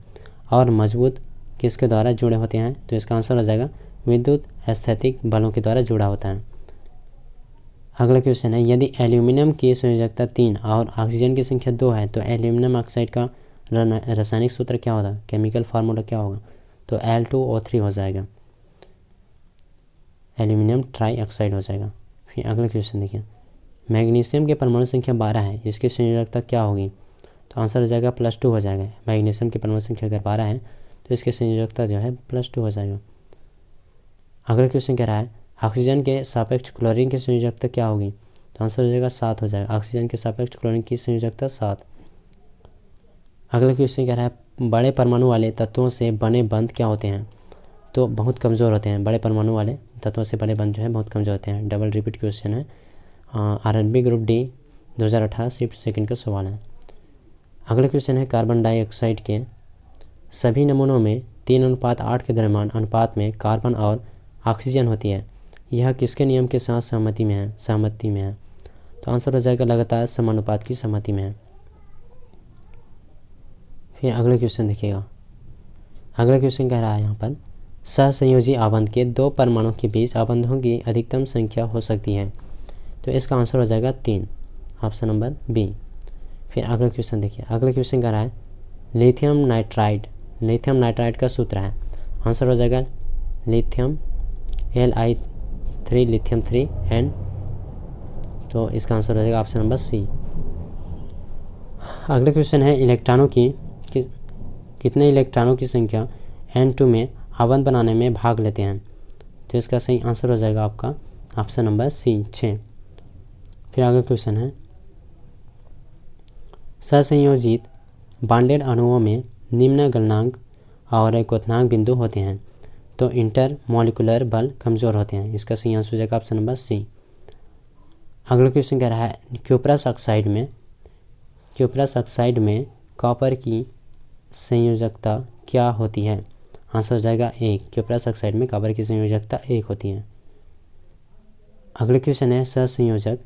और मजबूत किसके द्वारा जुड़े होते हैं? तो इसका आंसर हो जाएगा विद्युत स्थैतिक बलों के द्वारा जुड़ा होता है। अगला क्वेश्चन है, यदि एल्यूमिनियम की संयोजकता 3 और ऑक्सीजन की संख्या 2 है तो एल्यूमिनियम ऑक्साइड का रासायनिक सूत्र क्या होगा? केमिकल फार्मूला क्या होगा? तो Al2O3 हो जाएगा, एल्यूमिनियम ट्राई ऑक्साइड हो जाएगा। फिर अगला क्वेश्चन देखिए, मैग्नीशियम के परमाणु संख्या 12 है, इसकी संयोजकता क्या होगी? तो आंसर हो जाएगा +2 हो जाएगा। मैग्नीशियम की परमाणु संख्या अगर 12 है तो इसकी संयोजकता जो है +2 हो जाएगा। अगला क्वेश्चन कह रहा है, ऑक्सीजन के सापेक्ष क्लोरीन की संयोजकता क्या होगी? तो आंसर हो जाएगा 7 हो जाएगा। ऑक्सीजन के सापेक्ष क्लोरीन की संयोजकता 7। अगला क्वेश्चन कह रहा है, बड़े परमाणु वाले तत्वों से बने बंध क्या होते हैं? तो बहुत कमज़ोर होते हैं। बड़े परमाणु वाले तत्वों से बड़े बंध जो है बहुत कमज़ोर होते हैं। डबल रिपीट क्वेश्चन है, RRB group D 2018 shift second का सवाल है। अगला क्वेश्चन है, कार्बन डाइऑक्साइड के सभी नमूनों में 3:8 के दरमियान अनुपात में कार्बन और ऑक्सीजन होती है, यह किसके नियम के साथ सहमति में है? तो आंसर हो जाएगा लगातार समानुपात की सहमति में है। फिर अगला क्वेश्चन देखिएगा। अगला क्वेश्चन कह रहा है यहाँ पर सहसंयोजी आबंध के 2 परमाणु के बीच आबंधों की अधिकतम संख्या हो सकती है। तो इसका आंसर हो जाएगा 3, ऑप्शन नंबर बी। फिर अगला क्वेश्चन देखिए। अगला क्वेश्चन कह रहा है लिथियम नाइट्राइड का सूत्र है। आंसर हो जाएगा लिथियम Li3 लिथियम 3 N। तो इसका आंसर हो जाएगा ऑप्शन नंबर सी। अगला क्वेश्चन है इलेक्ट्रॉनों की कितने इलेक्ट्रॉनों की संख्या N2 में आबंध बनाने में भाग लेते हैं। तो इसका सही आंसर हो जाएगा आपका ऑप्शन नंबर सी 6। फिर अगला क्वेश्चन है सहसंयोजित बॉन्डेड अणुओं में निम्न गलनांक और क्वथनांक बिंदु होते हैं तो इंटर मॉलिक्यूलर बल कमज़ोर होते हैं। इसका सही आंसर हो जाएगा ऑप्शन नंबर सी। अगला क्वेश्चन कह रहा है क्यूप्रस ऑक्साइड में कॉपर की संयोजकता क्या होती है। आंसर हो जाएगा 1। क्यूप्रस ऑक्साइड में कॉपर की संयोजकता 1 होती है। अगला क्वेश्चन है सहसंयोजक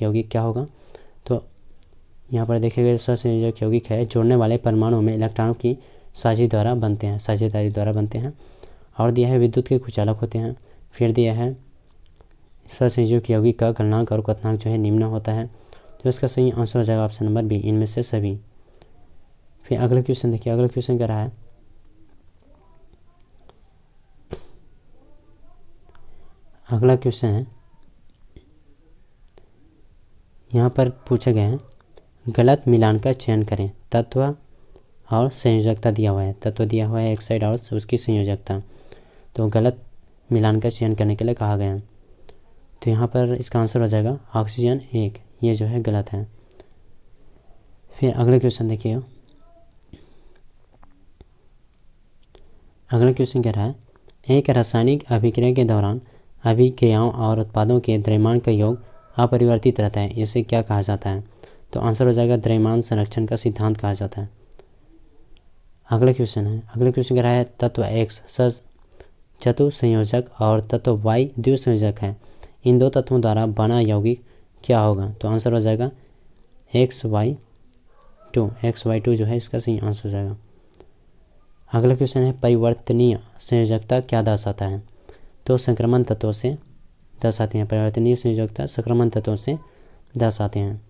यौगिक क्या होगा। तो यहाँ पर देखिएगा सहसंयोजक यौगिक है जोड़ने वाले परमाणु में इलेक्ट्रॉनों की साझेदारी द्वारा बनते हैं। और दिया है विद्युत के कुचालक होते हैं। फिर दिया है सहसंयोजक यौगिक का गलनांक और क्वथनांक जो है निम्न होता है। तो इसका सही आंसर हो जाएगा ऑप्शन नंबर बी, इनमें से सभी। फिर अगला क्वेश्चन देखिए। अगला क्वेश्चन क्या रहा है अगला क्वेश्चन है यहाँ पर पूछे गए हैं गलत मिलान का चयन करें। तत्व और संयोजकता दिया हुआ है। तत्व दिया हुआ है एक साइड और उसकी संयोजकता। तो गलत मिलान का चयन करने के लिए कहा गया है। तो यहाँ पर इसका आंसर हो जाएगा ऑक्सीजन 1, ये जो है गलत है। फिर अगला क्वेश्चन देखिए। अगला क्वेश्चन कह रहा है एक रासायनिक अभिक्रिया के दौरान अभिक्रियाओं और उत्पादों के द्रव्यमान का योग अपरिवर्तित रहता है, इसे क्या कहा जाता है। तो आंसर हो जाएगा द्रव्यमान संरक्षण का सिद्धांत कहा जाता है। अगला क्वेश्चन कह रहा है तत्व X चतुसंयोजक और तत्व Y द्विसंयोजक है, इन 2 तत्वों द्वारा बना यौगिक क्या होगा। तो आंसर हो जाएगा XY2 जो है इसका सही आंसर हो जाएगा। अगला क्वेश्चन है परिवर्तनीय संयोजकता क्या दर्शाता है। तो संक्रमण तत्वों से दर्शाते हैं। परिवर्तनीय संयोजकता संक्रमण तत्वों से दर्शाते हैं।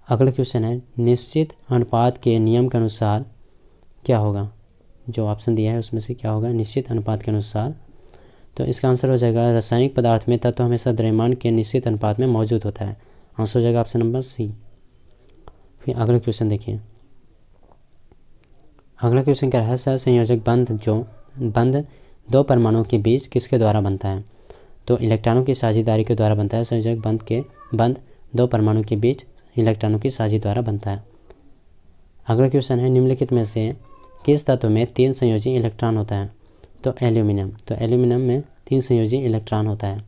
अगला क्वेश्चन है निश्चित अनुपात के नियम के अनुसार क्या होगा। जो ऑप्शन दिया है उसमें से क्या होगा निश्चित अनुपात के अनुसार। तो इसका आंसर हो जाएगा रासायनिक पदार्थ में तत्व हमेशा द्रव्यमान के निश्चित अनुपात में मौजूद होता है। आंसर हो जाएगा ऑप्शन नंबर सी। फिर अगला क्वेश्चन देखिए। अगला क्वेश्चन क्या है सहसंयोजक बंध 2 परमाणुओं के बीच किसके द्वारा बनता है। तो इलेक्ट्रॉनों की साझेदारी के द्वारा बनता है। संयोजक बंध 2 परमाणु के बीच इलेक्ट्रॉनों की साझी द्वारा बनता है। अगला क्वेश्चन है निम्नलिखित में से किस तत्व में 3 संयोजी इलेक्ट्रॉन होता है। तो एल्यूमिनियम में 3 संयोजी इलेक्ट्रॉन होता है।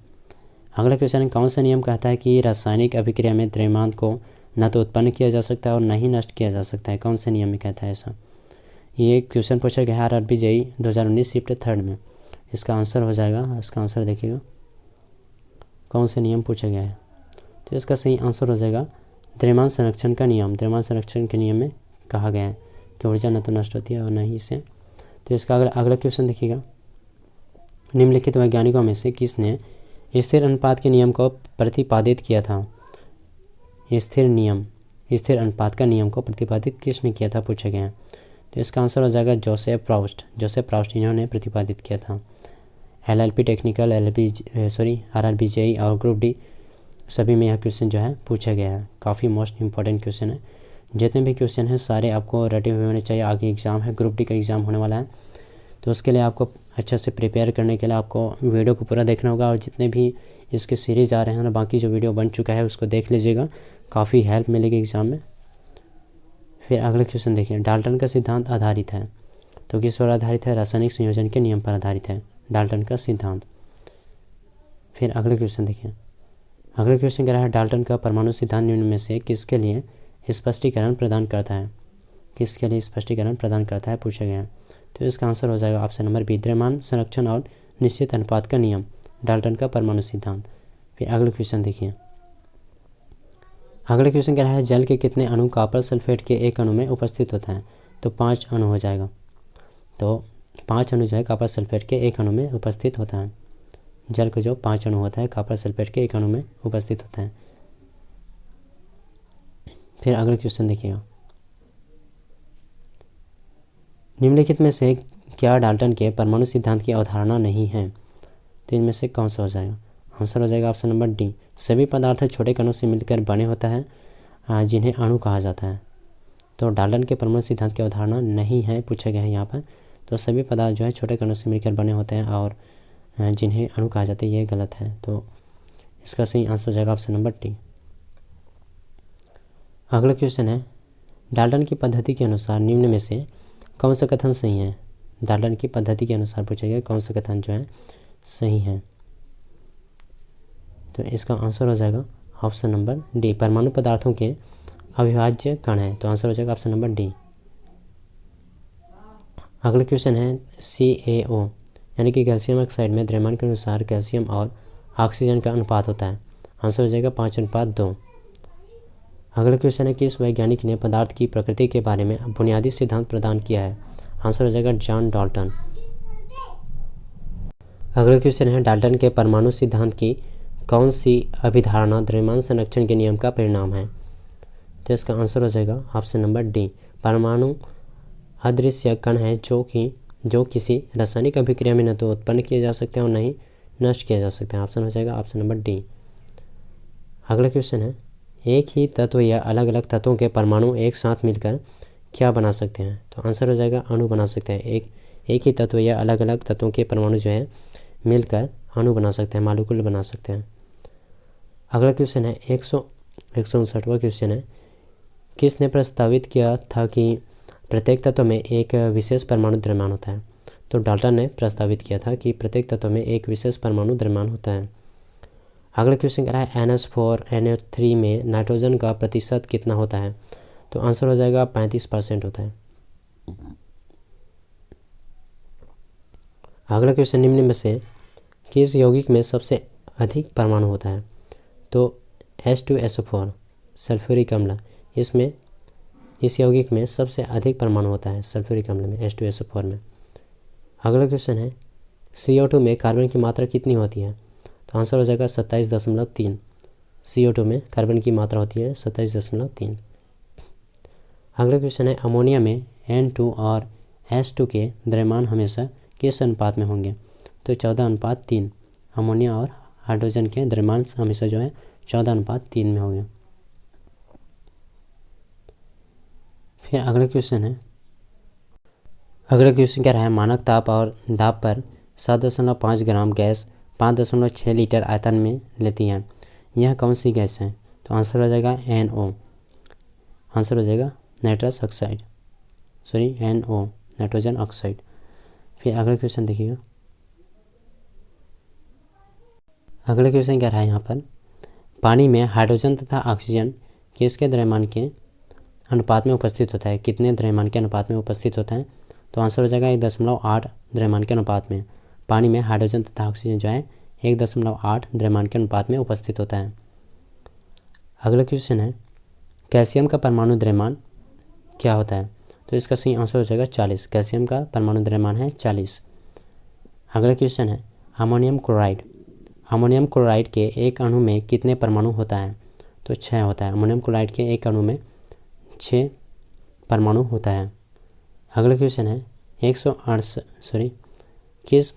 अगला क्वेश्चन है कौन सा नियम कहता है कि रासायनिक अभिक्रिया में द्रव्यमान को न तो उत्पन्न किया जा सकता है और न ही नष्ट किया जा सकता है। कौन से नियम में कहता है ऐसा। ये क्वेश्चन पूछा गया है RRB JEE 2019 शिफ्ट 3 में। इसका आंसर हो जाएगा, इसका आंसर देखिएगा कौन से नियम पूछा गया है। तो इसका सही आंसर हो जाएगा द्रव्यमान संरक्षण का नियम। द्रव्यमान संरक्षण के नियम में कहा गया है कि ऊर्जा न तो नष्ट होती है और न ही इसे। तो इसका अगला क्वेश्चन देखिएगा निम्नलिखित वैज्ञानिकों में से किसने स्थिर अनुपात के नियम को प्रतिपादित किया था। स्थिर अनुपात का नियम को प्रतिपादित किसने किया था पूछा गया है। तो इसका आंसर हो जाएगा जोसेफ प्राउस्ट इन्होंने प्रतिपादित किया था। LLP टेक्निकल RRB JEE और ग्रुप डी सभी में यह क्वेश्चन जो है पूछा गया है। काफ़ी मोस्ट इंपॉर्टेंट क्वेश्चन है। जितने भी क्वेश्चन हैं सारे आपको रटे हुए होने चाहिए। आगे एग्ज़ाम है, ग्रुप डी का एग्ज़ाम होने वाला है, तो उसके लिए आपको अच्छा से प्रिपेयर करने के लिए आपको वीडियो को पूरा देखना होगा। और जितने भी इसके सीरीज आ रहे हैं ना, बाकी जो वीडियो बन चुका है उसको देख लीजिएगा, काफ़ी हेल्प मिलेगी एग्ज़ाम में। फिर अगला क्वेश्चन देखिए डाल्टन का सिद्धांत आधारित है। तो किस पर आधारित है। रासायनिक संयोजन के नियम पर आधारित है डाल्टन का सिद्धांत। फिर अगला क्वेश्चन देखिए। अगला क्वेश्चन कह रहा है डाल्टन का परमाणु सिद्धांत निम्न में से किसके लिए स्पष्टीकरण प्रदान करता है। किसके लिए स्पष्टीकरण प्रदान करता है पूछा गया है। तो इसका आंसर हो जाएगा ऑप्शन नंबर बी द्रव्यमान संरक्षण और निश्चित अनुपात का नियम डाल्टन का परमाणु सिद्धांत। फिर अगला क्वेश्चन देखिए। अगला क्वेश्चन कह रहा है जल के कितने अणु कॉपर सल्फेट के एक अणु में उपस्थित होता है। तो 5 अणु हो जाएगा। तो 5 अणु जो है कॉपर सल्फेट के एक अणु में उपस्थित होता है। जल का जो 5 अणु होता है कॉपर सल्फेट के एक अणु में उपस्थित होता है। फिर अगला क्वेश्चन देखिएगा, निम्नलिखित में से क्या डाल्टन के परमाणु सिद्धांत की अवधारणा नहीं है। तो इनमें से कौन सा हो जाएगा। आंसर हो जाएगा ऑप्शन नंबर डी, सभी पदार्थ छोटे कणों से मिलकर बने होता है जिन्हें अणु कहा जाता है। तो डाल्टन के परमाणु सिद्धांत की अवधारणा नहीं है पूछा गया है यहाँ पर। तो सभी पदार्थ जो है छोटे कणों से मिलकर बने होते हैं और जिन्हें अणु कहा जाता है ये गलत है। तो इसका सही आंसर हो जाएगा ऑप्शन नंबर डी। अगला क्वेश्चन है डाल्टन की पद्धति के अनुसार निम्न में से कौन सा कथन सही है। डाल्टन की पद्धति के अनुसार पूछा गया कौन सा कथन जो है सही है। तो इसका आंसर हो जाएगा ऑप्शन नंबर डी, परमाणु पदार्थों के अविभाज्य कण है। तो आंसर हो जाएगा ऑप्शन नंबर डी। अगला क्वेश्चन है CaO यानी कि कैल्शियम ऑक्साइड में द्रव्यमान के अनुसार कैल्शियम और ऑक्सीजन का अनुपात होता है। आंसर हो जाएगा 5:2। अगला क्वेश्चन है किस वैज्ञानिक ने पदार्थ की प्रकृति के बारे में बुनियादी सिद्धांत प्रदान किया है। आंसर हो जाएगा जॉन डाल्टन। अगला क्वेश्चन है डाल्टन के परमाणु सिद्धांत की कौन सी अभिधारणा द्रव्यमान संरक्षण के नियम का परिणाम है। तो इसका आंसर हो जाएगा ऑप्शन नंबर डी, परमाणु अदृश्य कण है जो किसी रासायनिक अभिक्रिया में न तो उत्पन्न किए जा सकते हैं और न ही नष्ट किए जा सकते हैं। ऑप्शन हो जाएगा ऑप्शन नंबर डी। अगला क्वेश्चन है एक ही तत्व या अलग अलग तत्वों के परमाणु एक साथ मिलकर क्या बना सकते हैं। तो आंसर हो जाएगा अणु बना सकते हैं। एक ही तत्व या अलग अलग तत्वों के परमाणु जो है मिलकर अणु बना सकते हैं, मॉलिक्यूल बना सकते हैं। अगला क्वेश्चन है 159वां क्वेश्चन है किसने प्रस्तावित किया था कि प्रत्येक तत्व में एक विशेष परमाणु द्रव्यमान होता है। तो डाल्टन ने प्रस्तावित किया था कि प्रत्येक तत्व में एक विशेष परमाणु द्रव्यमान होता है। अगला क्वेश्चन कह रहा है NH4 NO3 में नाइट्रोजन का प्रतिशत कितना होता है। तो आंसर हो जाएगा 35% होता है। अगला क्वेश्चन निम्न में से किस यौगिक में सबसे अधिक परमाणु होता है। तो H2SO4 सल्फ्यूरिक अम्ल इस यौगिक में सबसे अधिक परमाणु होता है सल्फ्यूरिक अम्ल में H2SO4 में। अगला क्वेश्चन है CO2 में कार्बन की मात्रा कितनी होती है। तो आंसर हो जाएगा 27.3। CO2 में कार्बन की मात्रा होती है 27.3। अगला क्वेश्चन है अमोनिया में N2 और H2 के द्रव्यमान हमेशा किस अनुपात में होंगे। तो 14:3। अमोनिया और हाइड्रोजन के द्रव्यमान हमेशा जो है 14:3 में होंगे। फिर अगला क्वेश्चन कह रहा है मानक ताप और दाब पर 7.5 ग्राम गैस 5.6 लीटर आयतन में लेती है। यह कौन सी गैस है। तो आंसर हो जाएगा NO। आंसर हो जाएगा NO नाइट्रोजन ऑक्साइड। फिर अगला क्वेश्चन देखिएगा। अगला क्वेश्चन कह रहा है यहाँ पर पानी में हाइड्रोजन तथा ऑक्सीजन किसके द्रव्यमान के अनुपात में उपस्थित होता है, कितने द्रव्यमान के अनुपात में उपस्थित होता है। तो आंसर हो जाएगा 1.8 द्रव्यमान के अनुपात में। पानी में हाइड्रोजन तथा ऑक्सीजन जो है 1.8 द्रव्यमान के अनुपात में उपस्थित होता है। अगला क्वेश्चन है कैल्शियम का परमाणु द्रव्यमान क्या होता है। तो इसका सही आंसर हो जाएगा 40। कैल्शियम का परमाणु द्रव्यमान है 40। अगला क्वेश्चन है अमोनियम क्लोराइड के एक अणु में कितने परमाणु होता है। तो 6 होता है। अमोनियम क्लोराइड के एक अणु में 6 परमाणु होता है। अगला क्वेश्चन है किस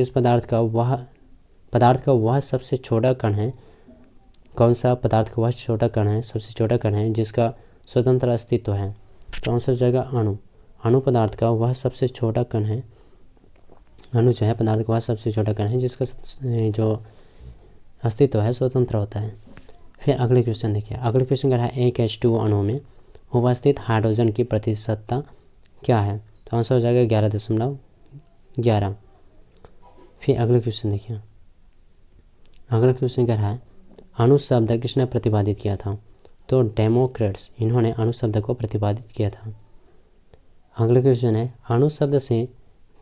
पदार्थ का वह सबसे छोटा कण है। कौन सा पदार्थ का वह सबसे छोटा कण है जिसका स्वतंत्र अस्तित्व है। तो आंसर हो जाएगा अणु पदार्थ का वह सबसे छोटा कण है। अणु जो है पदार्थ का वह सबसे छोटा कण है जिसका जो अस्तित्व है स्वतंत्र होता है। फिर अगले क्वेश्चन देखिए। अगले क्वेश्चन कह रहा है एक H2O अणु में उपस्थित हाइड्रोजन की प्रतिशतता क्या है। तो आंसर हो जाएगा 11.11। फिर अगले क्वेश्चन देखिए। अगला क्वेश्चन कह रहा है अणु शब्द किसने प्रतिपादित किया था। तो डेमोक्रेट्स, इन्होंने अणु शब्द को प्रतिपादित किया था। अगला क्वेश्चन है अणु शब्द से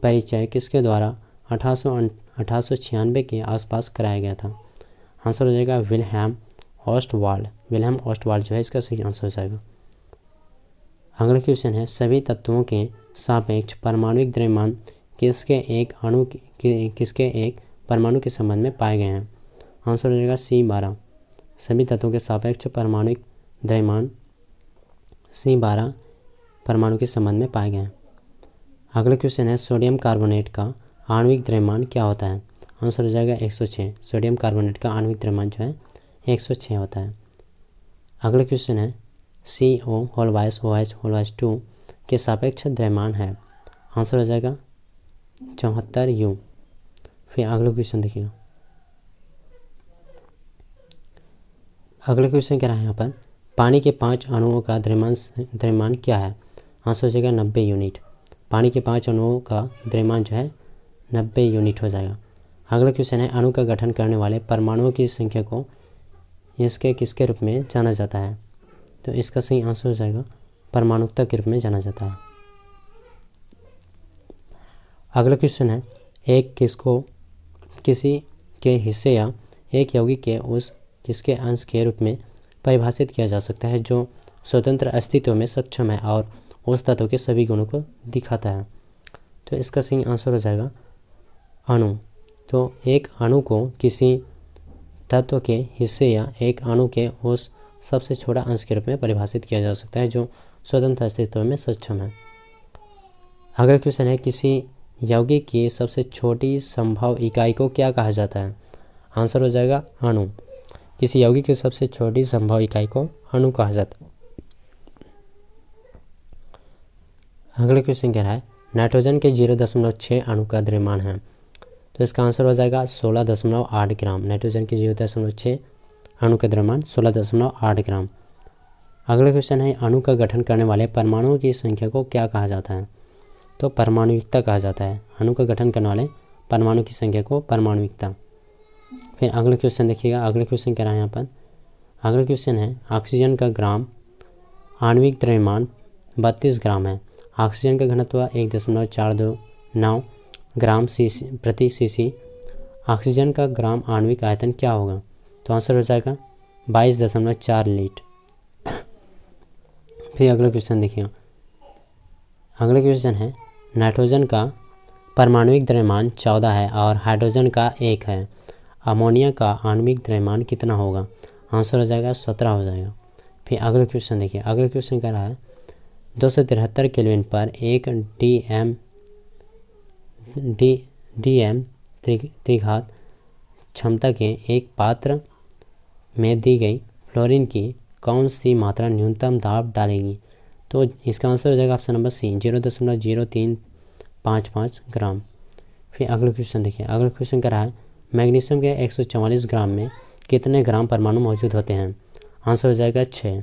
परिचय किसके द्वारा 1896 के आसपास कराया गया था। आंसर हो जाएगा विल्हेम ऑस्टवाल्ड, विल्हेम ऑस्टवाल्ड जो है इसका सही आंसर हो जाएगा। अगला क्वेश्चन है सभी तत्वों के सापेक्ष परमाणुिक द्रव्यमान किसके एक परमाणु के संबंध में पाए गए हैं? आंसर हो जाएगा C12। सभी तत्वों के सापेक्ष परमाणुिक द्रव्यमान C12 परमाणु के संबंध में पाए गए हैं। अगला क्वेश्चन है सोडियम कार्बोनेट का आणविक द्रव्यमान क्या होता है? आंसर हो जाएगा 106। सोडियम कार्बोनेट का आणविक द्रव्यमान जो है 106 होता है। अगला क्वेश्चन है CO(OH)2 के सापेक्ष द्रव्यमान है? आंसर हो जाएगा 74 U। फिर अगला क्वेश्चन देखिएगा। अगला क्वेश्चन कह रहा है यहाँ पर पानी के 5 अणुओं का द्रव्यमान क्या है? आंसर हो जाएगा 90 यूनिट। पानी के 5 अणुओं का द्रव्यमान जो है 90 यूनिट हो जाएगा। अगला क्वेश्चन है अणु का गठन करने वाले परमाणुओं की संख्या को इसके किसके रूप में जाना जाता है? तो इसका सही आंसर हो जाएगा परमाणुकता के रूप में जाना जाता है। अगला क्वेश्चन है एक किसी के हिस्से या एक यौगिक के उस किसके अंश के रूप में परिभाषित किया जा सकता है जो स्वतंत्र अस्तित्व में सक्षम है और उस तत्व के सभी गुणों को दिखाता है? तो इसका सही आंसर हो जाएगा अणु। तो एक अणु को किसी तत्व के हिस्से या एक अणु के उस सबसे छोटा अंश के रूप में परिभाषित किया जा सकता है जो स्वतंत्र अस्तित्व में सक्षम है। अगला क्वेश्चन है किसी यौगिक की सबसे छोटी संभव इकाई को क्या कहा जाता है? आंसर हो जाएगा अणु। किसी यौगिक की सबसे छोटी संभव इकाई को अणु कहा जाता है। अगला क्वेश्चन कह रहा है नाइट्रोजन के 0.6 अणु का द्रव्यमान है? तो इसका आंसर हो जाएगा 16.8 ग्राम। नाइट्रोजन के 0.6 अणु का द्रव्यमान 16.8 ग्राम। अगला क्वेश्चन है अणु का गठन करने वाले परमाणुओं की संख्या को क्या कहा जाता है? तो परमाणुिकता कहा जाता है। अणु का गठन करने वाले परमाणु की संख्या को परमाणुिकता। फिर अगला क्वेश्चन देखिएगा। अगला क्वेश्चन कह रहा है यहाँ पर अगला क्वेश्चन है ऑक्सीजन का ग्राम आणविक द्रव्यमान 32 ग्राम है। ऑक्सीजन का घनत्व 1.429 ग्राम प्रति सीसी। ऑक्सीजन का ग्राम आणविक आयतन क्या होगा? तो आंसर हो जाएगा 22.4 लीटर। फिर अगला क्वेश्चन देखिए। अगला क्वेश्चन है नाइट्रोजन का परमाणुिक द्रव्यमान 14 है और हाइड्रोजन का 1 है। अमोनिया का आणविक द्रव्यमान कितना होगा? आंसर हो जाएगा 17 हो जाएगा। फिर अगला क्वेश्चन देखिए। अगला क्वेश्चन कह रहा है 273 केल्विन पर एक डीएम त्रिघात क्षमता के एक पात्र में दी गई फ्लोरीन की कौन सी मात्रा न्यूनतम दाब डालेगी? तो इसका आंसर हो जाएगा ऑप्शन नंबर C 0.0355 ग्राम। फिर अगला क्वेश्चन देखिए। अगला क्वेश्चन कह रहा है मैग्नीशियम के 144 ग्राम में कितने ग्राम परमाणु मौजूद होते हैं? आंसर हो जाएगा 6।